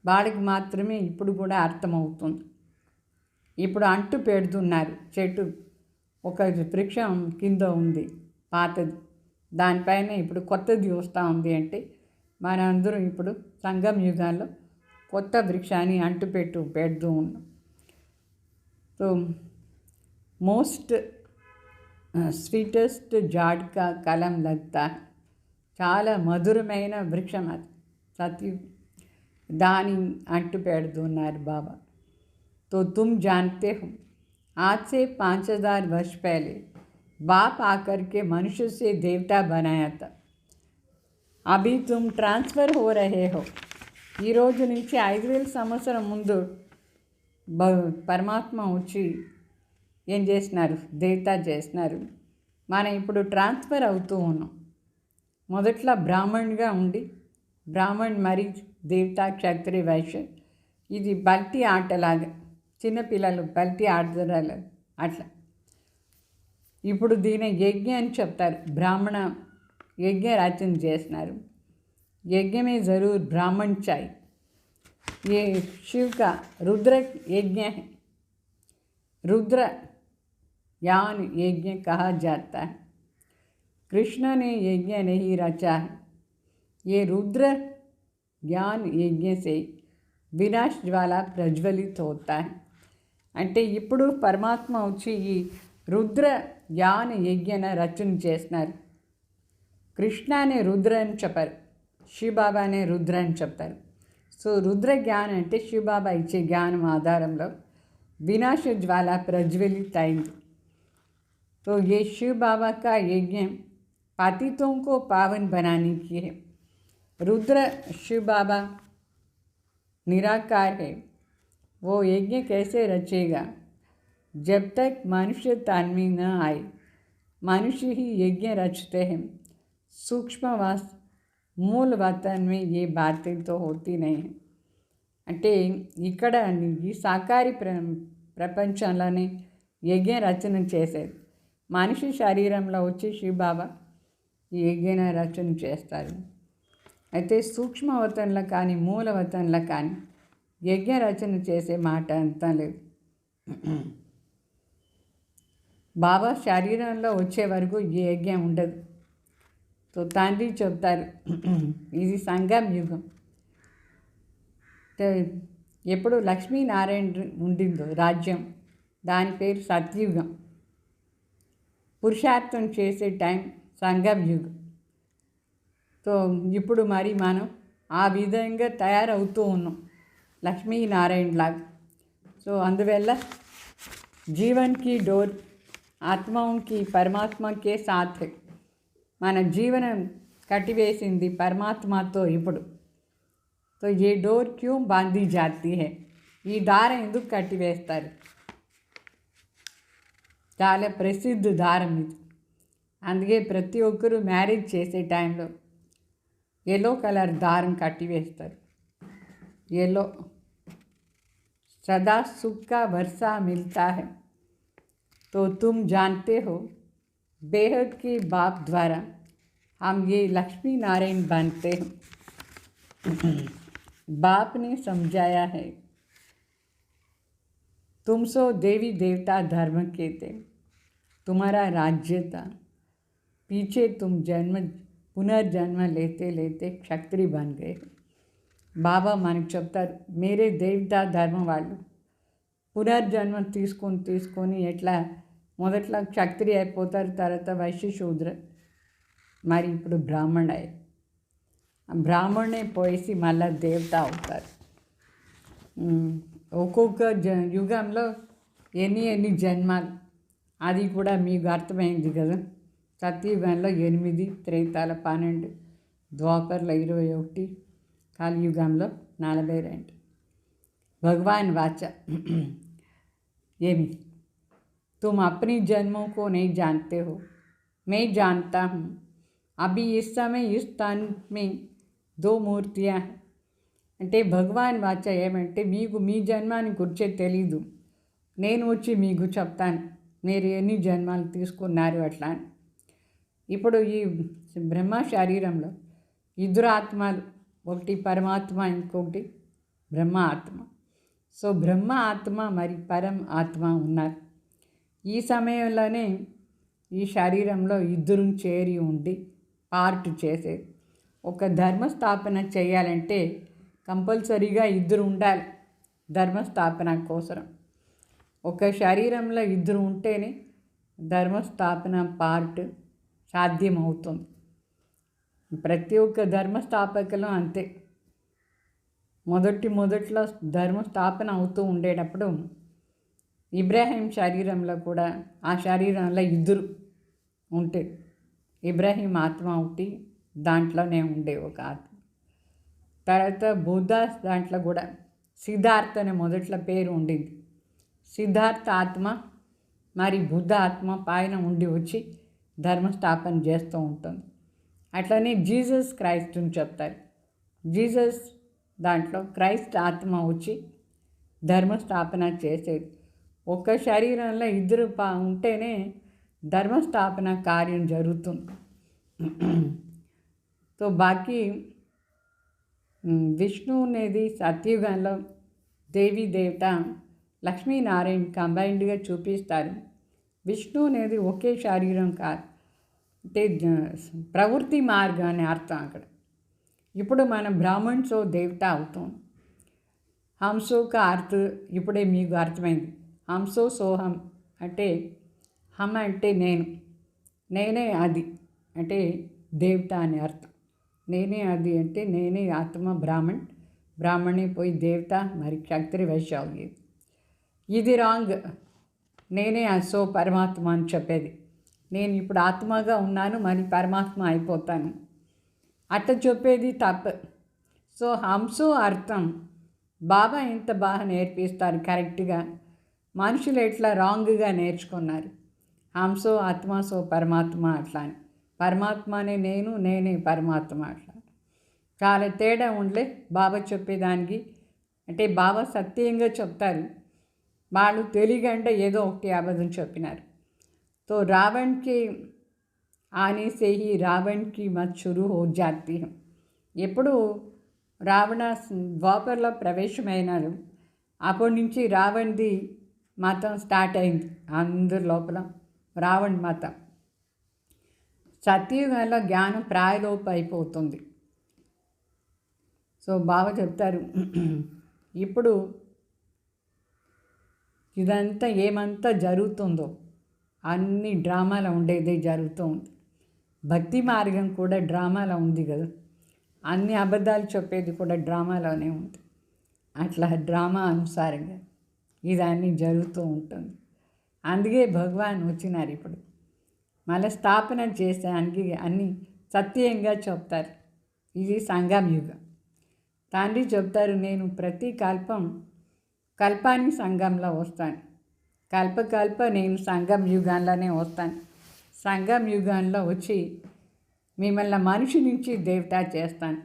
వాళ్ళకి మాత్రమే ఇప్పుడు కూడా అర్థమవుతుంది. ఇప్పుడు అంటు పెడుతున్నారు. చెట్టు ఒక వృక్షం కింద ఉంది పాతది, దానిపైన ఇప్పుడు కొత్తది వస్తూ ఉంది. అంటే మనందరం ఇప్పుడు సంగం యుగాల్లో కొత్త వృక్షాన్ని అంటు పెడుతూ ఉన్నాం. సో మోస్ట్ స్వీటెస్ట్ జాడ్కా కలం లగ్తా, చాలా మధురమైన వృక్షం అది సత్యు, దాని అంటు పెడుతున్నారు బాబా. तो तुम जानते हो आज से 5000 वर्ष पहले बाप आकर के मनुष्य से देवता बनाया था. अभी तुम ट्रांसफ़र हो रहे हो. ఈ రోజు నుంచి 5000 సంవత్సరం ముందు పరమాత్మ వచ్చి ఏం చేసినారు? దేవత చేసినారు. మనం ఇప్పుడు ట్రాన్స్ఫర్ అవుతూ ఉన్నాం. మొదట్లో బ్రాహ్మణ్గా ఉండి బ్రాహ్మణ్ మరి దేవత క్షత్రియ వైశ్య, ఇది బల్టీ ఆటలాగా, చిన్నపిల్లలు బల్టీ ఆడతారు అట్లా. ఇప్పుడు దీని యజ్ఞ అని చెప్తారు. బ్రాహ్మణ యజ్ఞ రచన చేసినారు. यज्ञ में ज़रूर ब्राह्मण चाहिए. ये शिव का रुद्र यज्ञ है. रुद्र यान यज्ञ कहा जाता है. कृष्ण ने यज्ञ नहीं रचा है. ये रुद्र ज्ञान यज्ञ से विनाश ज्वाला प्रज्वलित होता है. అంటే ఇప్పుడు పరమాత్మ వచ్చి ఈ రుద్ర యాన యజ్ఞన రచన చేసినారు. కృష్ణ అనే రుద్ర అని చెప్పారు, శివబాబా అనే రుద్ర అని చెప్తారు. సో రుద్ర జ్ఞానం అంటే శివబాబా ఇచ్చే జ్ఞానం ఆధారంలో వినాశ జ్వాల ప్రజ్వలిत అయింది. तो ये शिव बाबा का यज्ञ पातितों को पावन बनाने की है. रुद्र शिव बाबा निराकार है. वो यज्ञ कैसे रचेगा जब तक मनुष्य तन में न आए. मनुष्य ही यज्ञ रचते हैं. सूक्ष्मवास मूल वतन में ये बातें तो होती नहीं है. అంటే ఇక్కడ ఈ సాకారి ప్రపంచంలోనే యజ్ఞ రచన చేసేది. మనిషి శరీరంలో వచ్చి శివబాబా ఈ యజ్ఞ రచన చేస్తారు. అయితే సూక్ష్మవతంలో కానీ మూలవతంలో కానీ యజ్ఞ రచన చేసే మాట అంతా లేదు. బాబా శరీరంలో వచ్చే వరకు ఈ యజ్ఞం ఉండదు. సో తండ్రి చెప్తారు, ఇది సంగం యుగం. ఎప్పుడు లక్ష్మీనారాయణ ఉండిందో రాజ్యం, దాని పేరు సత్యుగం. పురుషార్థం చేసే టైం సంగం యుగం. సో ఇప్పుడు మరి మనం ఆ విధంగా తయారవుతూ ఉన్నాం లక్ష్మీనారాయణ లాగా. సో అందువల్ల జీవన్ కి డోర్ ఆత్మకి పరమాత్మకే సాథ్. మన జీవనం కట్టివేసింది పరమాత్మతో ఇప్పుడు. तो ये डोर क्यों बांधी जाती है? ఈ దారం ఎందుకు కట్టివేస్తారు? చాలా ప్రసిద్ధ దారం ఇది. అందుకే ప్రతి ఒక్కరూ మ్యారేజ్ చేసే టైంలో ఎల్లో కలర్ దారం కట్టివేస్తారు. ఎల్లో सदा सुख का वर्षा मिलता है. तो तुम जानते हो बेहद के बाप द्वारा हम ये लक्ष्मी नारायण बनते हैं. बाप ने समझाया है, तुम सो देवी देवता धर्म के थे, तुम्हारा राज्य था. पीछे तुम पुनर्जन्म लेते लेते क्षत्रिय बन गए. బాబా మనకు చెప్తారు, మీరే దేవతా ధర్మం వాళ్ళు. పునర్జన్మ తీసుకొని ఎట్లా మొదట్లో క్షత్రియ అయిపోతారు, తర్వాత వైశ్య శూద్ర, మరి ఇప్పుడు బ్రాహ్మణ బ్రాహ్మణే పోయేసి మళ్ళీ దేవత అవుతారు. ఒక్కొక్క యుగంలో ఎన్ని జన్మాలు, అది కూడా మీకు అర్థమైంది కదా. సత్యయుగంలో 8, త్రేతాల 12, ద్వాపర్లో 21, కలియుగంలో 42. भगवान वाचा ये तुम अपनी जन्मों को नहीं जानते हो, मैं जानता हूँ. अभी इस समय इस स्थान में 2 మూర్తియా అంటే భగవాన్ వాచ ఏమంటే మీకు మీ జన్మాన్ని గురించే తెలీదు, నేను వచ్చి మీకు చెప్తాను మీరు ఎన్ని జన్మాలు తీసుకున్నారు అట్లా. ఇప్పుడు ఈ బ్రహ్మ శరీరంలో 2 ఆత్మలు, ఒకటి పరమాత్మ, ఇంకొకటి బ్రహ్మ ఆత్మ. సో బ్రహ్మ ఆత్మ మరి పరం ఆత్మ ఉన్నారు. ఈ సమయంలోనే ఈ శరీరంలో 2 చేరి ఉండి పార్ట్ చేసేది. ఒక ధర్మస్థాపన చేయాలంటే కంపల్సరీగా 2 ఉండాలి ధర్మస్థాపన కోసం. ఒక శరీరంలో 2 ఉంటేనే ధర్మస్థాపన పార్ట్ సాధ్యమవుతుంది. ప్రతి ఒక్క ధర్మస్థాపకలు అంతే. మొదట్లో ధర్మస్థాపన అవుతూ ఉండేటప్పుడు ఇబ్రాహీం శరీరంలో కూడా ఆ శరీరంలో 2 ఉంటే ఇబ్రాహీం ఆత్మ ఒకటి దాంట్లోనే ఉండే ఒక ఆత్మ. తర్వాత బుద్ధ దాంట్లో కూడా సిద్ధార్థ అనే మొదట్లో పేరు ఉండింది. సిద్ధార్థ ఆత్మ మరి బుద్ధ ఆత్మ పైన ఉండి వచ్చి ధర్మస్థాపన చేస్తూ ఉంటుంది. అట్లనే జీసస్ క్రైస్ట్ని చెప్తారు. జీసస్ దాంట్లో క్రైస్ట్ ఆత్మ వచ్చి ధర్మస్థాపన చేసేది. ఒక్క శరీరంలో 2 ఉంటేనే ధర్మస్థాపన కార్యం జరుగుతుంది. సో బాకీ విష్ణు అనేది సత్యయుగంలో దేవీ దేవత లక్ష్మీనారాయణ కంబైన్డ్గా చూపిస్తారు. విష్ణు అనేది ఒకే శరీరం కాదు, అంటే ప్రవృత్తి మార్గం అని అర్థం అక్కడ. ఇప్పుడు మనం బ్రాహ్మణ్సో దేవత అవుతాం. హంసో కా అర్థ ఇప్పుడే మీకు అర్థమైంది. హంసో సోహం అంటే హం అంటే నేనే అది అంటే దేవత అని అర్థం. నేనే అది అంటే నేనే ఆత్మ బ్రాహ్మణే పోయి దేవత మరి క్షత్రియ వైశ్య అయ్యేది. ఇది రాంగ్. నేనే సో పరమాత్మ అని చెప్పేది. నేను ఇప్పుడు ఆత్మగా ఉన్నాను మరి పరమాత్మ అయిపోతాను అట్లా చెప్పేది తప్పు. సో హంసో అర్థం బాబా ఎంత బాగా నేర్పిస్తారు కరెక్ట్గా. మనుషులు ఎట్లా రాంగ్గా నేర్చుకున్నారు. హంసో ఆత్మ సో పరమాత్మ అట్లా అని. పరమాత్మనే నేనే పరమాత్మ అట్లా చాలా తేడా ఉండలే బాబా చెప్పేదానికి. అంటే బాబా సత్యంగా చెప్తారు, వాళ్ళు తెలియకంటే ఏదో ఒకటి అబద్ధం చెప్పినారు. तो रावण के आने से ही रावण की मत शुरू हो जाती है. ఎప్పుడు రావణ ద్వాపర్లో ప్రవేశమైనారు అప్పటి నుంచి రావణ్ది మతం స్టార్ట్ అయింది అందరి లోపల. రావణ్ మతం సత్యయుగంలో జ్ఞానం ప్రాయలోపు అయిపోతుంది. సో బాబా చెప్తారు ఇప్పుడు ఇదంతా ఏమంతా జరుగుతుందో అన్ని డ్రామాలో ఉండేదే జరుగుతూ ఉంది. భక్తి మార్గం కూడా డ్రామాలో ఉంది కదా, అన్ని అబద్ధాలు చెప్పేది కూడా డ్రామాలోనే ఉంది. అట్లా డ్రామా అనుసారంగా ఇదన్నీ జరుగుతూ ఉంటుంది. అందుకే భగవాన్ వచ్చినారు ఇప్పుడు మళ్ళీ స్థాపన చేసేదానికి. అన్నీ సత్యంగా చెప్తారు. ఇది సంగమ యుగం. తండ్రి చెప్తారు, నేను ప్రతి కల్పానికి సంఘంలో వస్తాను. కల్ప నేను సంగమ యుగాల్లోనే వస్తాను. సంగమ యుగాల్లో వచ్చి మిమ్మల్ని మనిషి నుంచి దేవత చేస్తాను.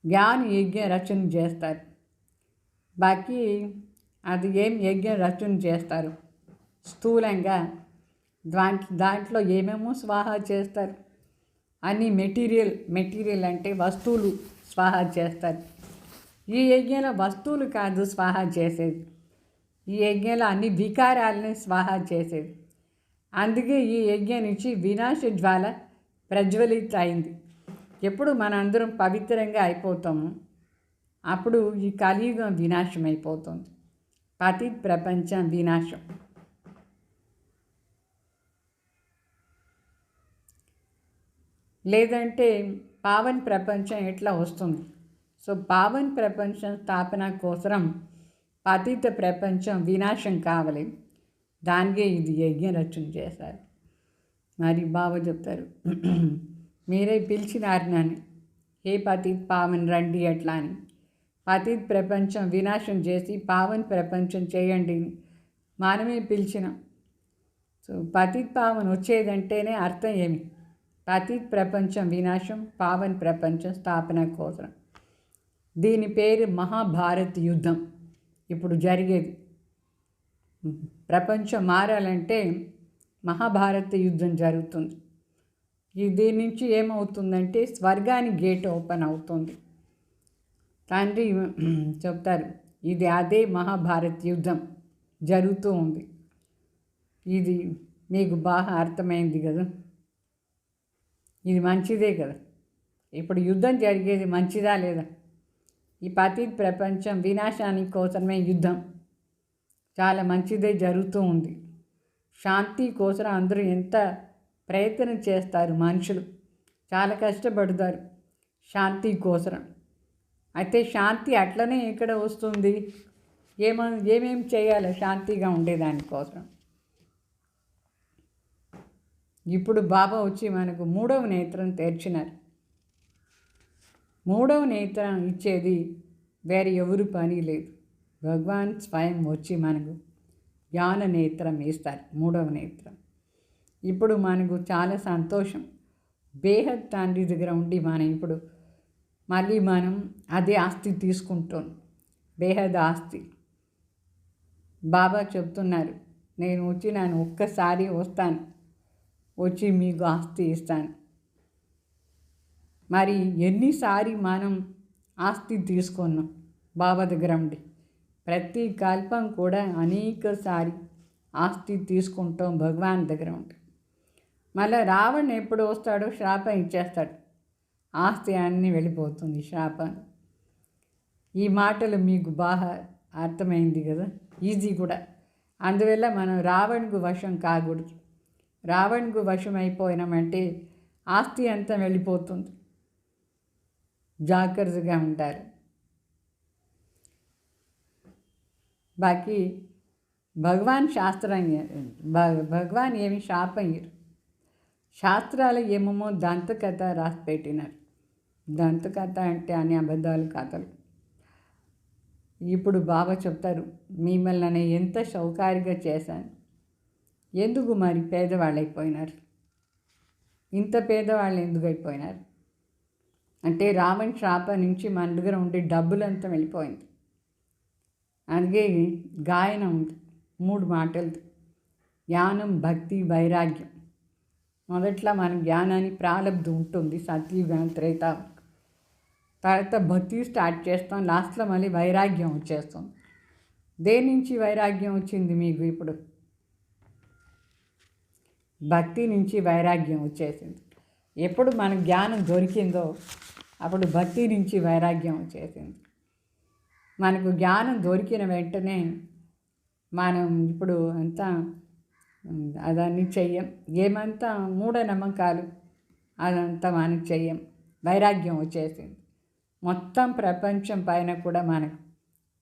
జ్ఞాన యజ్ఞ రచన చేస్తారు. బాకీ అది ఏం యజ్ఞ రచన చేస్తారు స్థూలంగా దాంట్లో ఏమేమో స్వాహా చేస్తారు. అన్ని మెటీరియల్ అంటే వస్తువులు స్వాహా చేస్తారు. ఈ యజ్ఞంలో వస్తువులు కాదు స్వాహా చేసేది, ఈ యజ్ఞంలో అన్ని వికారాలని స్వాహా చేసేది. అందుకే ఈ యజ్ఞం నుంచి వినాశ జ్వాల ప్రజ్వలిత అయింది. ఎప్పుడు మనందరం పవిత్రంగా అయిపోతాము అప్పుడు ఈ కలియుగం వినాశం అయిపోతుంది. పతిత్ ప్రపంచం వినాశం. లేదంటే పావన్ ప్రపంచం ఎట్లా వస్తుంది? సో పావన్ ప్రపంచం స్థాపన కోసం పతిత ప్రపంచం వినాశం కావాలి. దానికే ఇది యజ్ఞరచన చేశారు. మరి బాబా చెప్తారు, మీరే పిలిచినారు నన్ను, హే పతిత్ పావన్ రండి ఎట్లా అని. పతిత్ ప్రపంచం వినాశం చేసి పావన్ ప్రపంచం చేయండి మనమే పిలిచినాం. సో పతిత్ పావన్ వచ్చేదంటేనే అర్థం ఏమి? పతిత్ ప్రపంచం వినాశం, పావన్ ప్రపంచం స్థాపన కోసం. దీని పేరు మహాభారత్ యుద్ధం. ఇప్పుడు జరిగేది ప్రపంచం మారాలంటే మహాభారత యుద్ధం జరుగుతుంది. దీని నుంచి ఏమవుతుందంటే స్వర్గానికి గేట్ ఓపెన్ అవుతుంది. తండ్రి చెప్తారు, ఇది అదే మహాభారత్ యుద్ధం జరుగుతూ ఉంది. ఇది మీకు బాగా అర్థమైంది కదా, ఇది మంచిదే కదా. ఇప్పుడు యుద్ధం జరిగేది మంచిదా లేదా? ఈ పతిత్ ప్రపంచం వినాశానికి కోసమే యుద్ధం. చాలా మంచిదే జరుగుతూ ఉంది. శాంతి కోసం అందరూ ఎంత ప్రయత్నం చేస్తారు, మనుషులు చాలా కష్టపడతారు శాంతి కోసం. అయితే శాంతి అట్లనే ఇక్కడ వస్తుంది. ఏమేం చేయాలి శాంతిగా ఉండేదానికోసం? ఇప్పుడు బాబా వచ్చి మనకు 3వ నేత్రం తెరిచినారు. 3వ నేత్రం ఇచ్చేది వేరే ఎవరు పని లేదు. భగవాన్ స్వయం వచ్చి మనకు జ్ఞాన నేత్రం ఇస్తారు, 3వ నేత్రం. ఇప్పుడు మనకు చాలా సంతోషం. బేహద్ తండ్రి దగ్గర ఉండి మనం ఇప్పుడు మళ్ళీ మనం అదే ఆస్తి తీసుకుంటాం, బేహద్ ఆస్తి. బాబా చెప్తున్నారు, నేను ఒక్కసారి వస్తాను, వచ్చి మీకు ఆస్తి ఇస్తాను. మరి ఎన్నిసారి మనం ఆస్తి తీసుకున్నాం బాబా దగ్గర ఉండి? ప్రతి కల్పం కూడా అనేకసారి ఆస్తి తీసుకుంటాం భగవాన్ దగ్గర ఉండి. మళ్ళీ రావణ్ ఎప్పుడు వస్తాడో శాపం ఇచ్చేస్తాడు, ఆస్తి అన్నీ వెళ్ళిపోతుంది శాపం. ఈ మాటలు మీకు బాగా అర్థమైంది కదా, ఈజీ కూడా. అందువల్ల మనం రావణ్కు వశం కాకూడదు. రావణ్కు వశం అయిపోయినామంటే ఆస్తి అంతా వెళ్ళిపోతుంది. జాగ్రత్తగా ఉంటారు. బాకీ భగవాన్ భగవాన్ ఏమి శాపం ఇయ్యరు. శాస్త్రాలు ఏమేమో దంతకథ రాసి పెట్టినారు. దంతకథ అంటే అన్ని అబద్ధాలు కథలు. ఇప్పుడు బాబా చెప్తారు, మిమ్మల్ని ఎంత సౌకర్యంగా చేశాను, ఎందుకు మరి పేదవాళ్ళు అయిపోయినారు? ఇంత పేదవాళ్ళు ఎందుకు అయిపోయినారు అంటే రావణ్ శాపం నుంచి మన దగ్గర ఉండే డబ్బులంతా వెళ్ళిపోయింది. అందుకే గాయనం ఉంది 3 మాటలది, జ్ఞానం, భక్తి, వైరాగ్యం. మొదట్లో మన జ్ఞానాన్ని ప్రారంధం ఉంటుంది, సత్యుగం, త్రేత. తర్వాత భక్తి స్టార్ట్ చేస్తాం, లాస్ట్లో మళ్ళీ వైరాగ్యం వచ్చేస్తాం. దేని నుంచి వైరాగ్యం వచ్చింది మీకు? ఇప్పుడు భక్తి నుంచి వైరాగ్యం వచ్చేసింది. ఎప్పుడు మన జ్ఞానం దొరికిందో అప్పుడు భక్తి నుంచి వైరాగ్యం వచ్చేసింది. మనకు జ్ఞానం దొరికిన వెంటనే మనం ఇప్పుడు అంతా అదన్నీ చెయ్యం, ఏమంతా మూఢనమ్మకాలు అదంతా మనం చెయ్యం. వైరాగ్యం వచ్చేసింది. మొత్తం ప్రపంచం పైన కూడా మనకు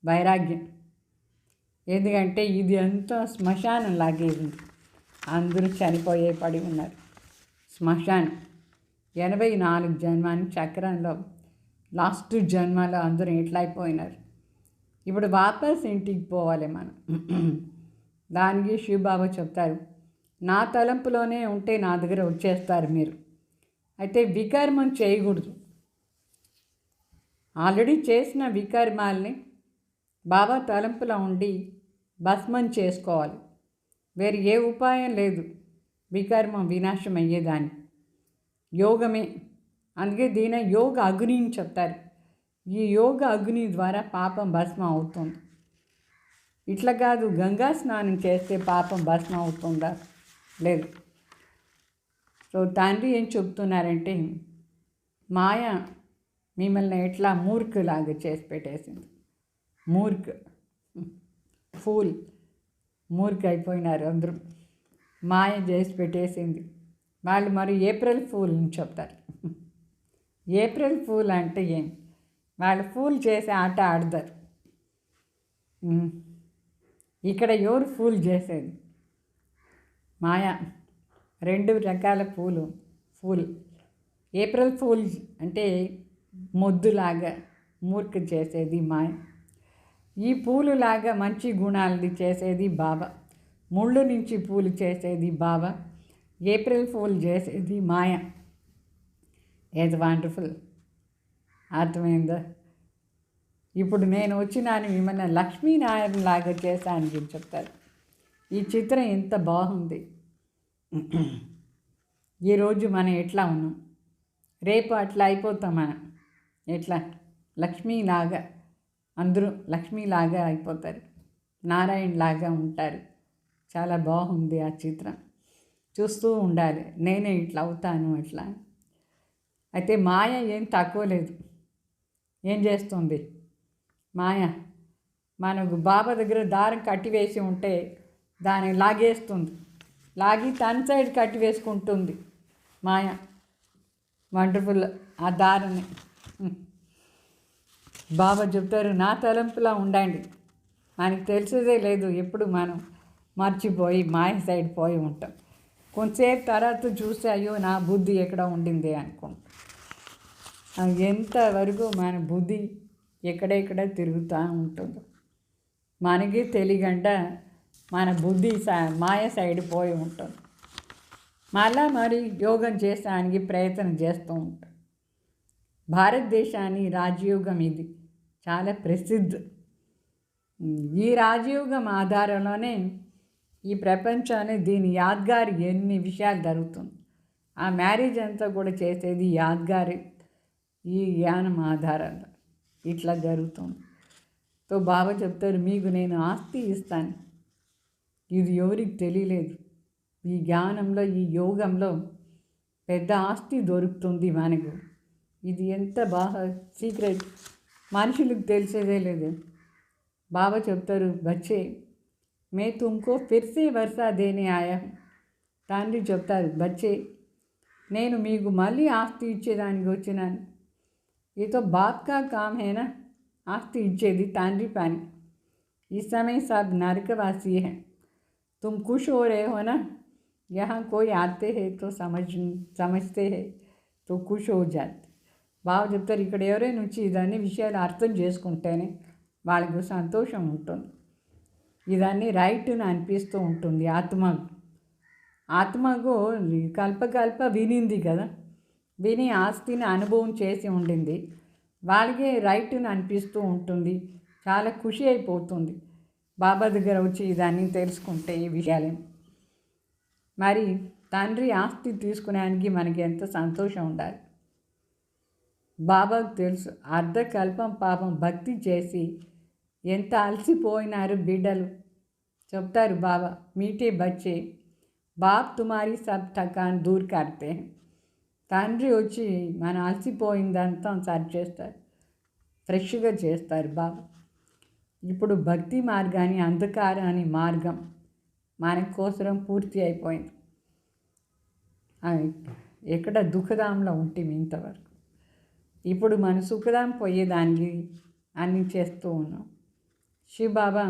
వైరాగ్యం. ఎందుకంటే ఇది అంతా శ్మశానం లాగే ఉంది. అందరూ చనిపోయే పడి ఉన్నారు. శ్మశానం 84 జన్మాని చక్రంలో లాస్ట్ జన్మలో అందరూ ఎట్లా అయిపోయినారు. ఇప్పుడు వాపస్ ఇంటికి పోవాలి మనం. దానికి శివబాబా చెప్తారు, నా తలంపులోనే ఉంటే నా దగ్గర వచ్చేస్తారు మీరు. అయితే వికర్మం చేయకూడదు. ఆల్రెడీ చేసిన వికర్మాల్ని బాబా తలంపులో ఉండి భస్మం చేసుకోవాలి. వేరే ఏ ఉపాయం లేదు వికర్మం వినాశం అయ్యేదాన్ని. యోగమే. అందుకే దీని యోగ అగ్ని అని చెప్తారు. ఈ యోగ అగ్ని ద్వారా పాపం భస్మం అవుతుంది. ఇట్లా కాదు గంగా స్నానం చేస్తే పాపం భస్మం అవుతుందా? లేదు. సో తండ్రి ఏం చెప్తున్నారంటే మాయ మిమ్మల్ని ఎట్లా మూర్ఖులాగా చేసి పెట్టేసింది. మూర్ఖ్ ఫూల్, మూర్ఖ అయిపోయినారు అందరూ. మాయ చేసి పెట్టేసింది. వాళ్ళు మరి ఏప్రిల్ ఫూల్ అని చెప్తారు. ఏప్రిల్ ఫూల్ అంటే ఏం? వాళ్ళు ఫూల్ చేసి ఆట ఆడతారు. ఇక్కడ ఎవరు ఫూల్ చేసేది? మాయ. 2 రకాల ఫూల్. ఏప్రిల్ ఫూల్ అంటే మొద్దులాగా మూర్ఖ చేసేది మాయ. ఈ పూలులాగా మంచి గుణాలని చేసేది బాబా. ముళ్ళు నుంచి పూలు చేసేది బాబా. ఏప్రిల్ ఫూల్ చేసేది మాయ. ఏది వండర్ఫుల్. అర్థమైందా? ఇప్పుడు నేను వచ్చినాను మిమ్మల్ని లక్ష్మీనారాయణ లాగా చేశాను అని చెప్తారు. ఈ చిత్రం ఎంత బాగుంది. ఈరోజు మనం ఎట్లా ఉన్నాం, రేపు అట్లా అయిపోతాం. మనం ఎట్లా లక్ష్మీలాగా, అందరూ లక్ష్మీలాగా అయిపోతారు, నారాయణలాగా ఉంటారు. చాలా బాగుంది ఆ చిత్రం. చూస్తూ ఉండాలి, నేనే ఇట్లా అవుతాను అట్లా. అయితే మాయ ఏం తక్కువ లేదు. ఏం చేస్తుంది మాయ? మనకు బాబా దగ్గర దారం కట్టివేసి ఉంటే దాన్ని లాగేస్తుంది, లాగి తన సైడ్ కట్టివేసుకుంటుంది మాయ. వండర్ఫుల్. ఆ దారిని బాబా చెప్తారు, నా తలంపులా ఉండండి. మనకి తెలిసేదే లేదు, ఎప్పుడు మనం మర్చిపోయి మాయ సైడ్ పోయి ఉంటాం. కొంతసేపు తర్వాత చూస్తే అయ్యో నా బుద్ధి ఎక్కడ ఉండింది అనుకుంటాం. ఎంతవరకు మన బుద్ధి ఎక్కడెక్కడ తిరుగుతూ ఉంటుందో మనకి తెలియకుండా మన బుద్ధి మాయ సైడ్ పోయి ఉంటుంది. మళ్ళా మరి యోగం చేసడానికి ప్రయత్నం చేస్తూ ఉంటాం. భారతదేశాన్ని రాజయోగం ఇది చాలా ప్రసిద్ధి. ఈ రాజయోగం ఆధారంలోనే ఈ ప్రపంచాన్ని దీని యాద్గారి ఎన్ని విషయాలు జరుగుతుంది. ఆ మ్యారేజ్ అంతా కూడా చేసేది యాద్గారి, ఈ జ్ఞానం ఆధారంగా ఇట్లా జరుగుతుంది. తో బాబా చెప్తారు, మీకు నేను ఆస్తి ఇస్తాను. ఇది ఎవరికి తెలియలేదు. ఈ జ్ఞానంలో, ఈ యోగంలో పెద్ద ఆస్తి దొరుకుతుంది మనకు. ఇది ఎంత బాగా సీక్రెట్, మనుషులకు తెలిసేదే లేదు. బాబా చెప్తారు, బచ్చే మే తుమ్కో ఫిర్సే వర్షా దేనే ఆయా. తండ్రి చెప్తారు, బచ్చే నేను మీకు మళ్ళీ ఆస్తి ఇచ్చేదానికి వచ్చినాను. ఏతో బాప్ కా కామ్ హేనా, ఆస్తి ఇచ్చేది తండ్రి పని. इस समय सब नरकवासी हैं, तुम खुश हो रहे हो ना? यहाँ कोई आते हैं तो समझते हैं तो खुश हो जाते. బాగా చెప్తారు, ఇక్కడ ఎవరైనా వచ్చి ఇదన్నీ విషయాలు అర్థం చేసుకుంటేనే వాళ్ళకు సంతోషం ఉంటుంది. ఇదన్నీ రైట్ని అనిపిస్తూ ఉంటుంది. ఆత్మకు కల్పకల్ప వినింది కదా, విని ఆస్తిని అనుభవం చేసి ఉండింది. వాళ్ళకే రైట్ని అనిపిస్తూ ఉంటుంది, చాలా ఖుషి అయిపోతుంది బాబా దగ్గర వచ్చి ఇదన్నీ తెలుసుకుంటే ఈ విషయాలు. మరి తండ్రి ఆస్తి తీసుకునేడానికి మనకి ఎంత సంతోషం ఉండాలి. బాబాకు తెలుసు, అర్ధకల్పం పాపం భక్తి చేసి ఎంత అలసిపోయినారు బిడ్డలు. చెప్తారు బాబా, మీటే బచ్చే బాప్ తుమారి సబ్ థకాన్ దూర్ కర్తే. తండ్రి వచ్చి మన అలసిపోయిందంతా సరి చేస్తారు, ఫ్రెష్గా చేస్తారు బాబా. ఇప్పుడు భక్తి మార్గాన్ని, అంధకారాన్ని మార్గం మన కోసం పూర్తి అయిపోయింది. ఎక్కడ దుఃఖదాంలో ఉంటుంది ఇంతవరకు. ఇప్పుడు మన సుఖదాం పోయేదానికి అన్నీ చేస్తూ ఉన్నాం. శివబాబా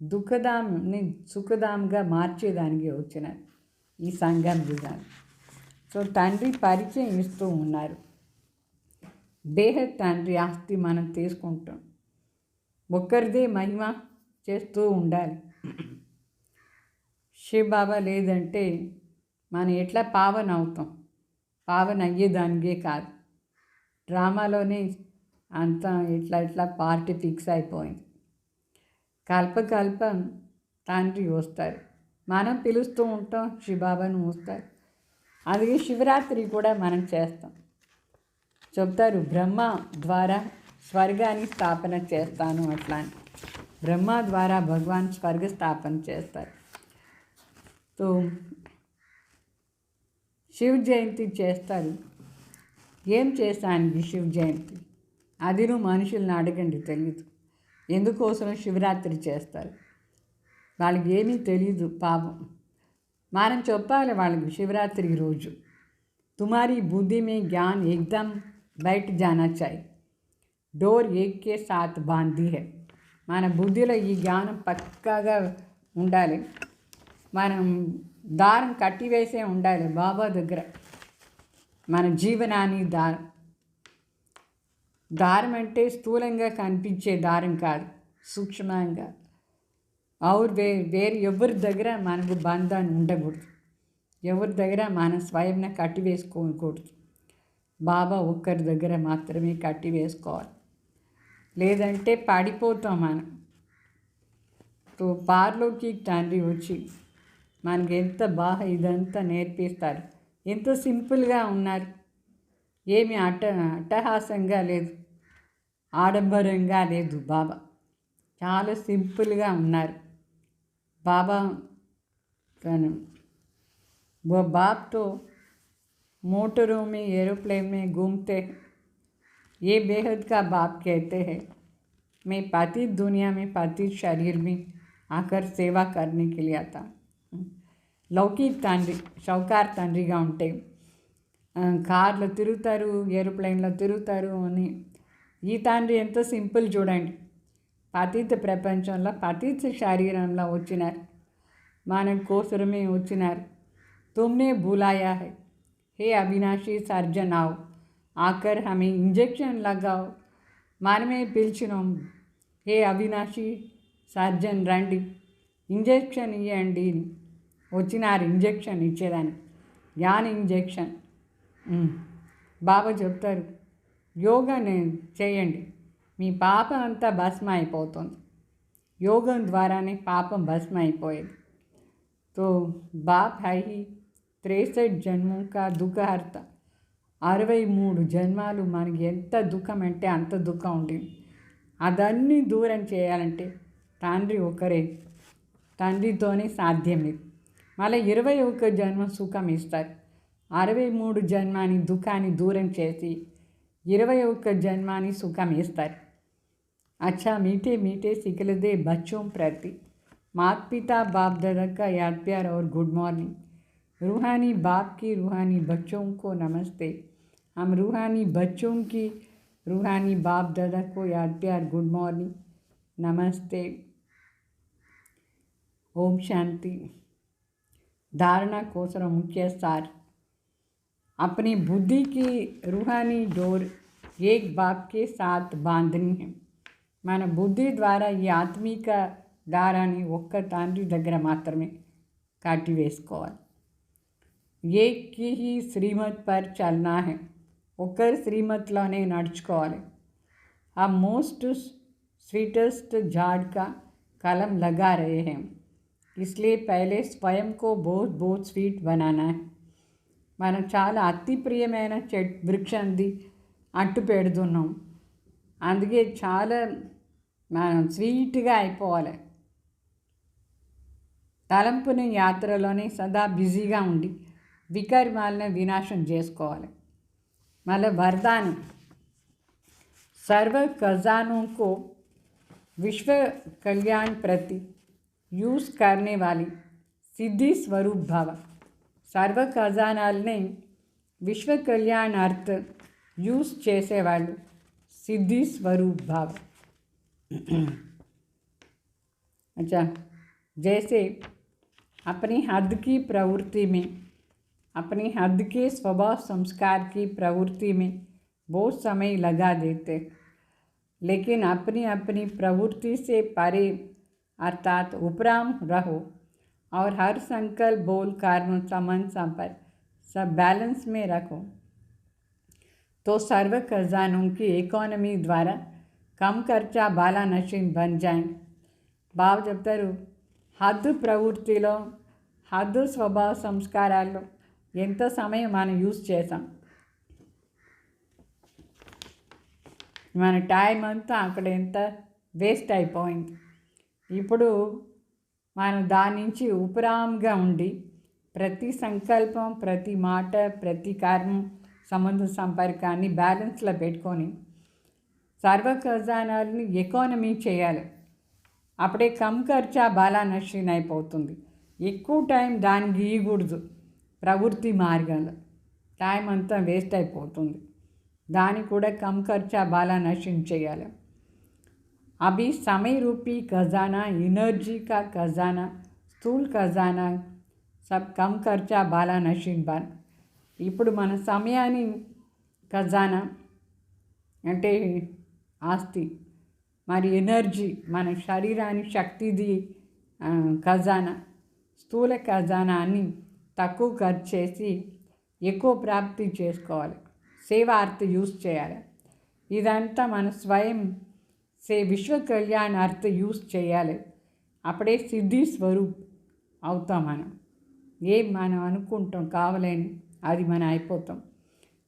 దుఃఖదాంని సుఖదాంగా మార్చేదానికి వచ్చిన ఈ సంఘం విధానం. సో తండ్రి పరిచయం ఇస్తూ ఉన్నారు. బేహద్ తండ్రి ఆస్తి మనం తీసుకుంటాం, ఒక్కరిదే మహిమ చేస్తూ ఉండాలి. శివబాబా లేదంటే మనం ఎట్లా పావన అవుతాం? పావన అయ్యేదానికే కాదు, డ్రామాలోనే అంతా ఇట్లా పార్టీ ఫిక్స్ అయిపోయింది. కల్పకల్పం తండ్రి వస్తారు, మనం పిలుస్తూ ఉంటాం, శివబాబాను వస్తారు. అందుకే శివరాత్రి కూడా మనం చేస్తాం. చెప్తారు, బ్రహ్మ ద్వారా స్వర్గాన్ని స్థాపన చేస్తాను అట్లా అని. బ్రహ్మ ద్వారా భగవాన్ స్వర్గ స్థాపన చేస్తారు. తో శివ జయంతి చేస్తారు. ఏం చేశాను ఈ శివ జయంతి? అది నువ్వు మనుషుల్ని అడగండి, తెలియదు. ఎందుకోసం శివరాత్రి చేస్తారు? వాళ్ళకి ఏమీ తెలియదు పాపం. మనం చెప్పాలి వాళ్ళకి శివరాత్రి రోజు तुम्हारी बुद्धि में ज्ञान एकदम बैठ जाना चाहिए, డోర్ ఏక్ కే సాత్ బాంధీ హై. మన బుద్ధిలో ఈ జ్ఞానం పక్కాగా ఉండాలి. మనం దారం కట్టివేసే ఉండాలి బాబా దగ్గర. మన జీవనాన్ని దారం అంటే స్థూలంగా కనిపించే దారం కాదు, సూక్ష్మంగా. వేరు ఎవరి దగ్గర మనకు బంధాన్ని ఉండకూడదు, ఎవరి దగ్గర మనం స్వయంగా కట్టివేసుకోకూడదు. బాబా ఒక్కరి దగ్గర మాత్రమే కట్టివేసుకోవాలి, లేదంటే పడిపోతాం మనం. పార్లోకి తండ్రి వచ్చి మనకి ఎంత బాగా ఇదంతా నేర్పిస్తారు. ఎంతో సింపుల్గా ఉన్నారు, ఏమి అట్టహాసంగా లేదు, ఆడంబరంగా లేదు. బాబా చాలా సింపుల్గా ఉన్నారు. బాబా वो बाप तो मोटरों में एरोप्लेन में घूमते हैं, ये बेहद का बाप कहते हैं मैं पतित दुनिया में पतित शरीर में आकर सेवा करने के लिए आता. లౌకిక్ తండ్రి షౌకార్ తండ్రిగా ఉంటే కార్లో తిరుగుతారు, ఏరోప్లేన్లో తిరుగుతారు అని. ఈ తండ్రి ఎంతో సింపుల్ చూడండి. పతిత ప్రపంచంలో పతిత శరీరంలో వచ్చినారు, మన కోసమే వచ్చినారు. तुमने बुलाया है, हे अविनाशी सर्जन आओ, आकर हमें इंजेक्शन लगाओ. మనమే పిలిచినాం, హే అవినాశి సర్జన్ రండి, ఇంజెక్షన్ ఇవ్వండి. వచ్చినారు ఇంజెక్షన్ ఇచ్చేదాన్ని, జ్ఞాన ఇంజెక్షన్. బాబా చెప్తారు యోగా చేయండి, మీ పాపం అంతా భస్మ అయిపోతుంది. యోగం ద్వారానే పాపం భస్మ అయిపోయేది. तो बाप है ही 63 జన్మం కా దుఃఖహర్త. 63 జన్మాలు మనకి ఎంత దుఃఖం అంటే అంత దుఃఖం ఉంటుంది. అదన్నీ దూరం చేయాలంటే తండ్రి ఒకరే, తండ్రితోనే సాధ్యం లేదు. మళ్ళీ 21 జన్మ సుఖం ఇస్తారు. 63 జన్మాని దుఃఖాన్ని దూరం చేసి 21 జన్మాని సుఖం ఇస్తారు. अच्छा मीठे मीठे सिखलदे बच्चों प्रति माता पिता बाप दादा का याद प्यार और गुड मॉर्निंग. रूहानी बाप की रूहानी बच्चों को नमस्ते. हम रूहानी बच्चों की रूहानी बाप दादा को याद प्यार गुड मॉर्निंग, नमस्ते, ओम शांति. धारणा कोसर मुख्य सार. अपनी बुद्धि की रूहानी डोर एक बाप के साथ बांधनी है. మన బుద్ధి ద్వారా ఈ ఆత్మీక దారాన్ని ఒక్క తండ్రి దగ్గర మాత్రమే కట్టివేసుకోవాలి. ఏకి హీ శ్రీమత్ పర్ చల్నా హై, ఒకరి శ్రీమత్లోనే నడుచుకోవాలి. ఆ మోస్ట్ స్వీటెస్ట్ झाड़ का कलम लगा रहे हैं, इसलिए पहले स्वयं को बहुत बहुत स्वीट बनाना है. మనం చాలా అతి ప్రియమైన వృక్షంది అట్టు పెడుతున్నాం, అందుకే చాలా మనం స్వీట్గా అయిపోవాలి. తలంపుని యాత్రలోనే సదా బిజీగా ఉండి వికర్మాలను వినాశం చేసుకోవాలి. మళ్ళీ వరదానం, సర్వ ఖజానోं को विश्व कल्याण प्रति यूज करने वाली सिद्धि स्वरूप भव. సర్వ ఖజానాలని విశ్వ కళ్యాణార్థ యూజ్ చేసేవాళ్ళు सिद्धि स्वरूप भाव. अच्छा, जैसे अपनी हद की प्रवृत्ति में, अपनी हद के स्वभाव संस्कार की प्रवृत्ति में बहुत समय लगा देते, लेकिन अपनी अपनी प्रवृत्ति से परे अर्थात उपराम रहो और हर संकल्प बोल कर्म समन संपर्क सब बैलेंस में रखो, तो सर्व खजानों की इकोनॉमी द्वारा कम खर्चा बाला नशीन बन जाएंगे. బాబు చెప్తారు హద్దు ప్రవృత్తిలో, హద్దు స్వభావ సంస్కారాల్లో ఎంత సమయం మనం యూజ్ చేసాం, మన టైం అంతా అక్కడ ఎంత వేస్ట్ అయిపోయింది. ఇప్పుడు మనం దాని నుంచి ఉపరాంగా ఉండి ప్రతి సంకల్పం, ప్రతి మాట, ప్రతి కర్మం సంబంధ సంపర్కాన్ని బ్యాలెన్స్లో పెట్టుకొని సర్వ ఖజానాలని ఎకానమీ చేయాలి. అప్పుడే కమ్ ఖర్చా బాలా నషీన్ అయిపోతుంది. ఎక్కువ టైం దానికి గీయకూడదు. ప్రవృత్తి మార్గంలో టైం అంతా వేస్ట్ అయిపోతుంది. దానికి కూడా కమ్ ఖర్చా బాలా నషీన్ చేయాలి. अभी समय रूपी खजाना, एनर्जी का खजाना, స్థూల్ ఖజానా సబ్ కమ్ ఖర్చా బాలా నషీన్ బాన్. ఇప్పుడు మన సమయాన్ని ఖజానా అంటే ఆస్తి, మరి ఎనర్జీ మన శరీరాన్ని శక్తిది ఖజానా, స్థూల ఖజానాన్ని తక్కువ ఖర్చు చేసి ఎక్కువ ప్రాప్తి చేసుకోవాలి. సేవార్థ యూస్ చేయాలి. ఇదంతా మన స్వయం విశ్వ కళ్యాణార్థ యూస్ చేయాలి. అప్పుడే సిద్ధి స్వరూప్ అవుతాం. మనం అనుకుంటాం కావాలని అది మనం అయిపోతాం.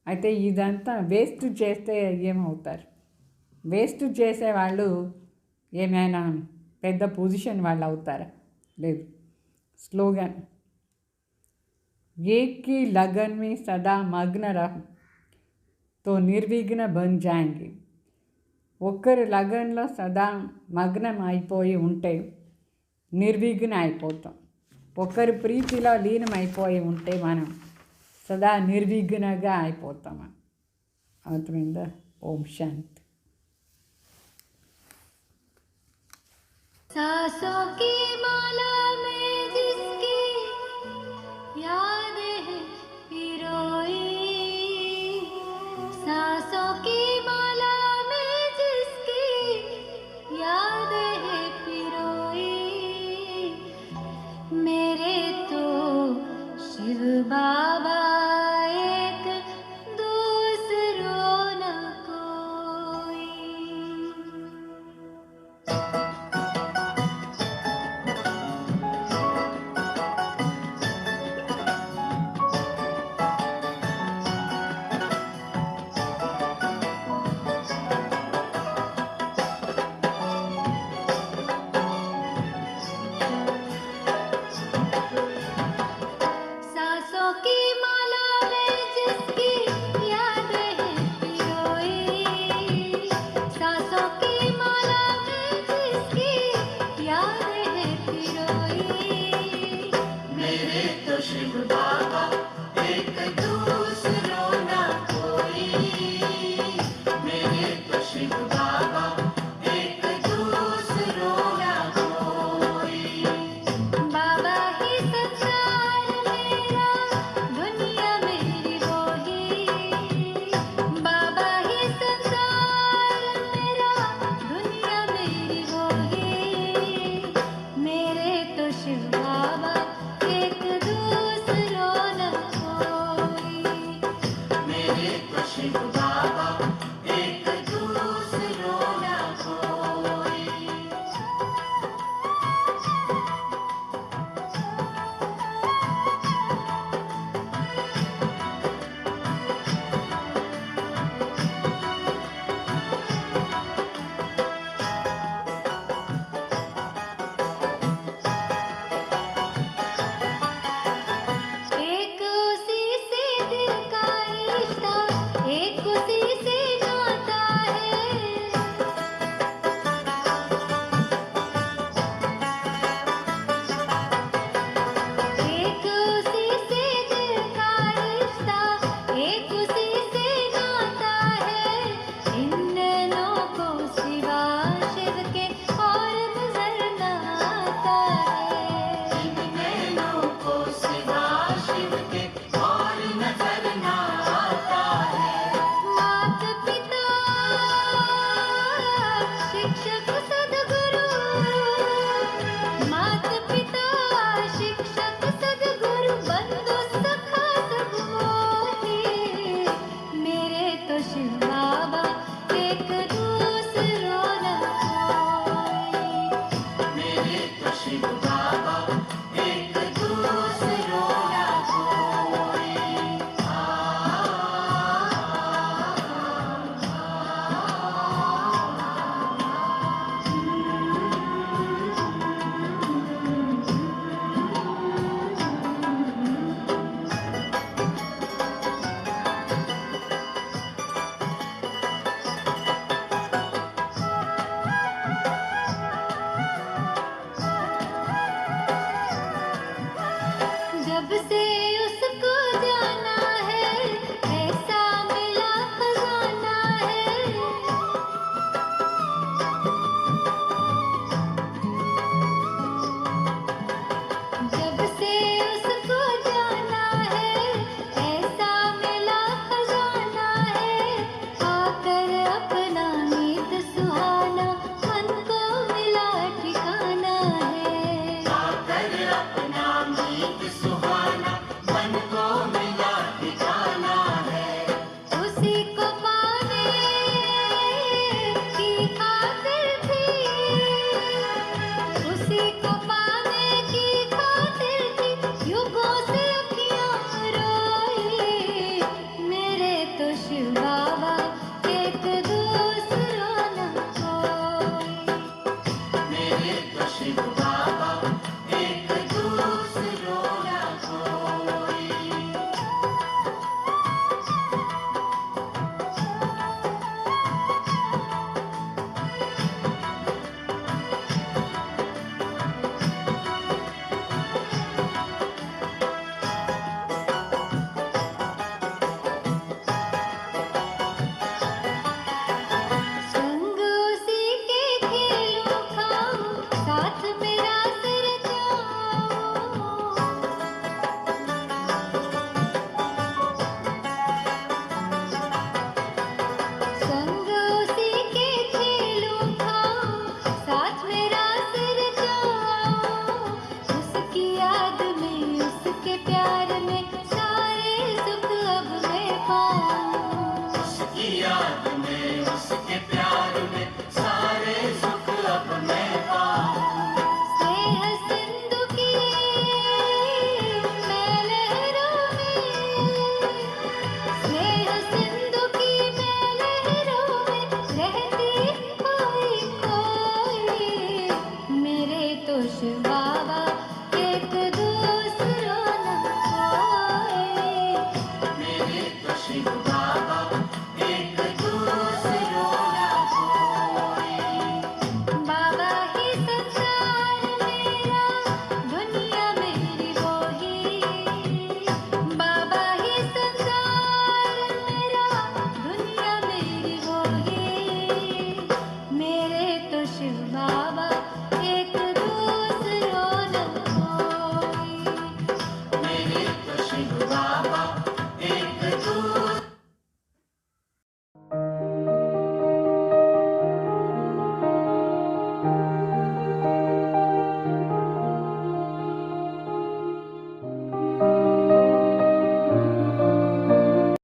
అయితే ఇదంతా వేస్ట్ చేస్తే ఏమవుతారు? వేస్ట్ చేసేవాళ్ళు ఏమైనా పెద్ద పొజిషన్ వాళ్ళు అవుతారా? లేదు. స్లోగన్ एक की लगन में सदा मग्न रहो तो निर्विघ्न बन जाएंगे. ఒక్కరి లగన్లో సదా మగ్నం అయిపోయి ఉంటే నిర్విఘ్న అయిపోతాం. ఒకరి ప్రీతిలో లీనమైపోయి ఉంటే మనం సదా నిర్విఘ్నగా అయిపోతాం. అర్థమైందా? ఓం శాంతి. सांसों की माला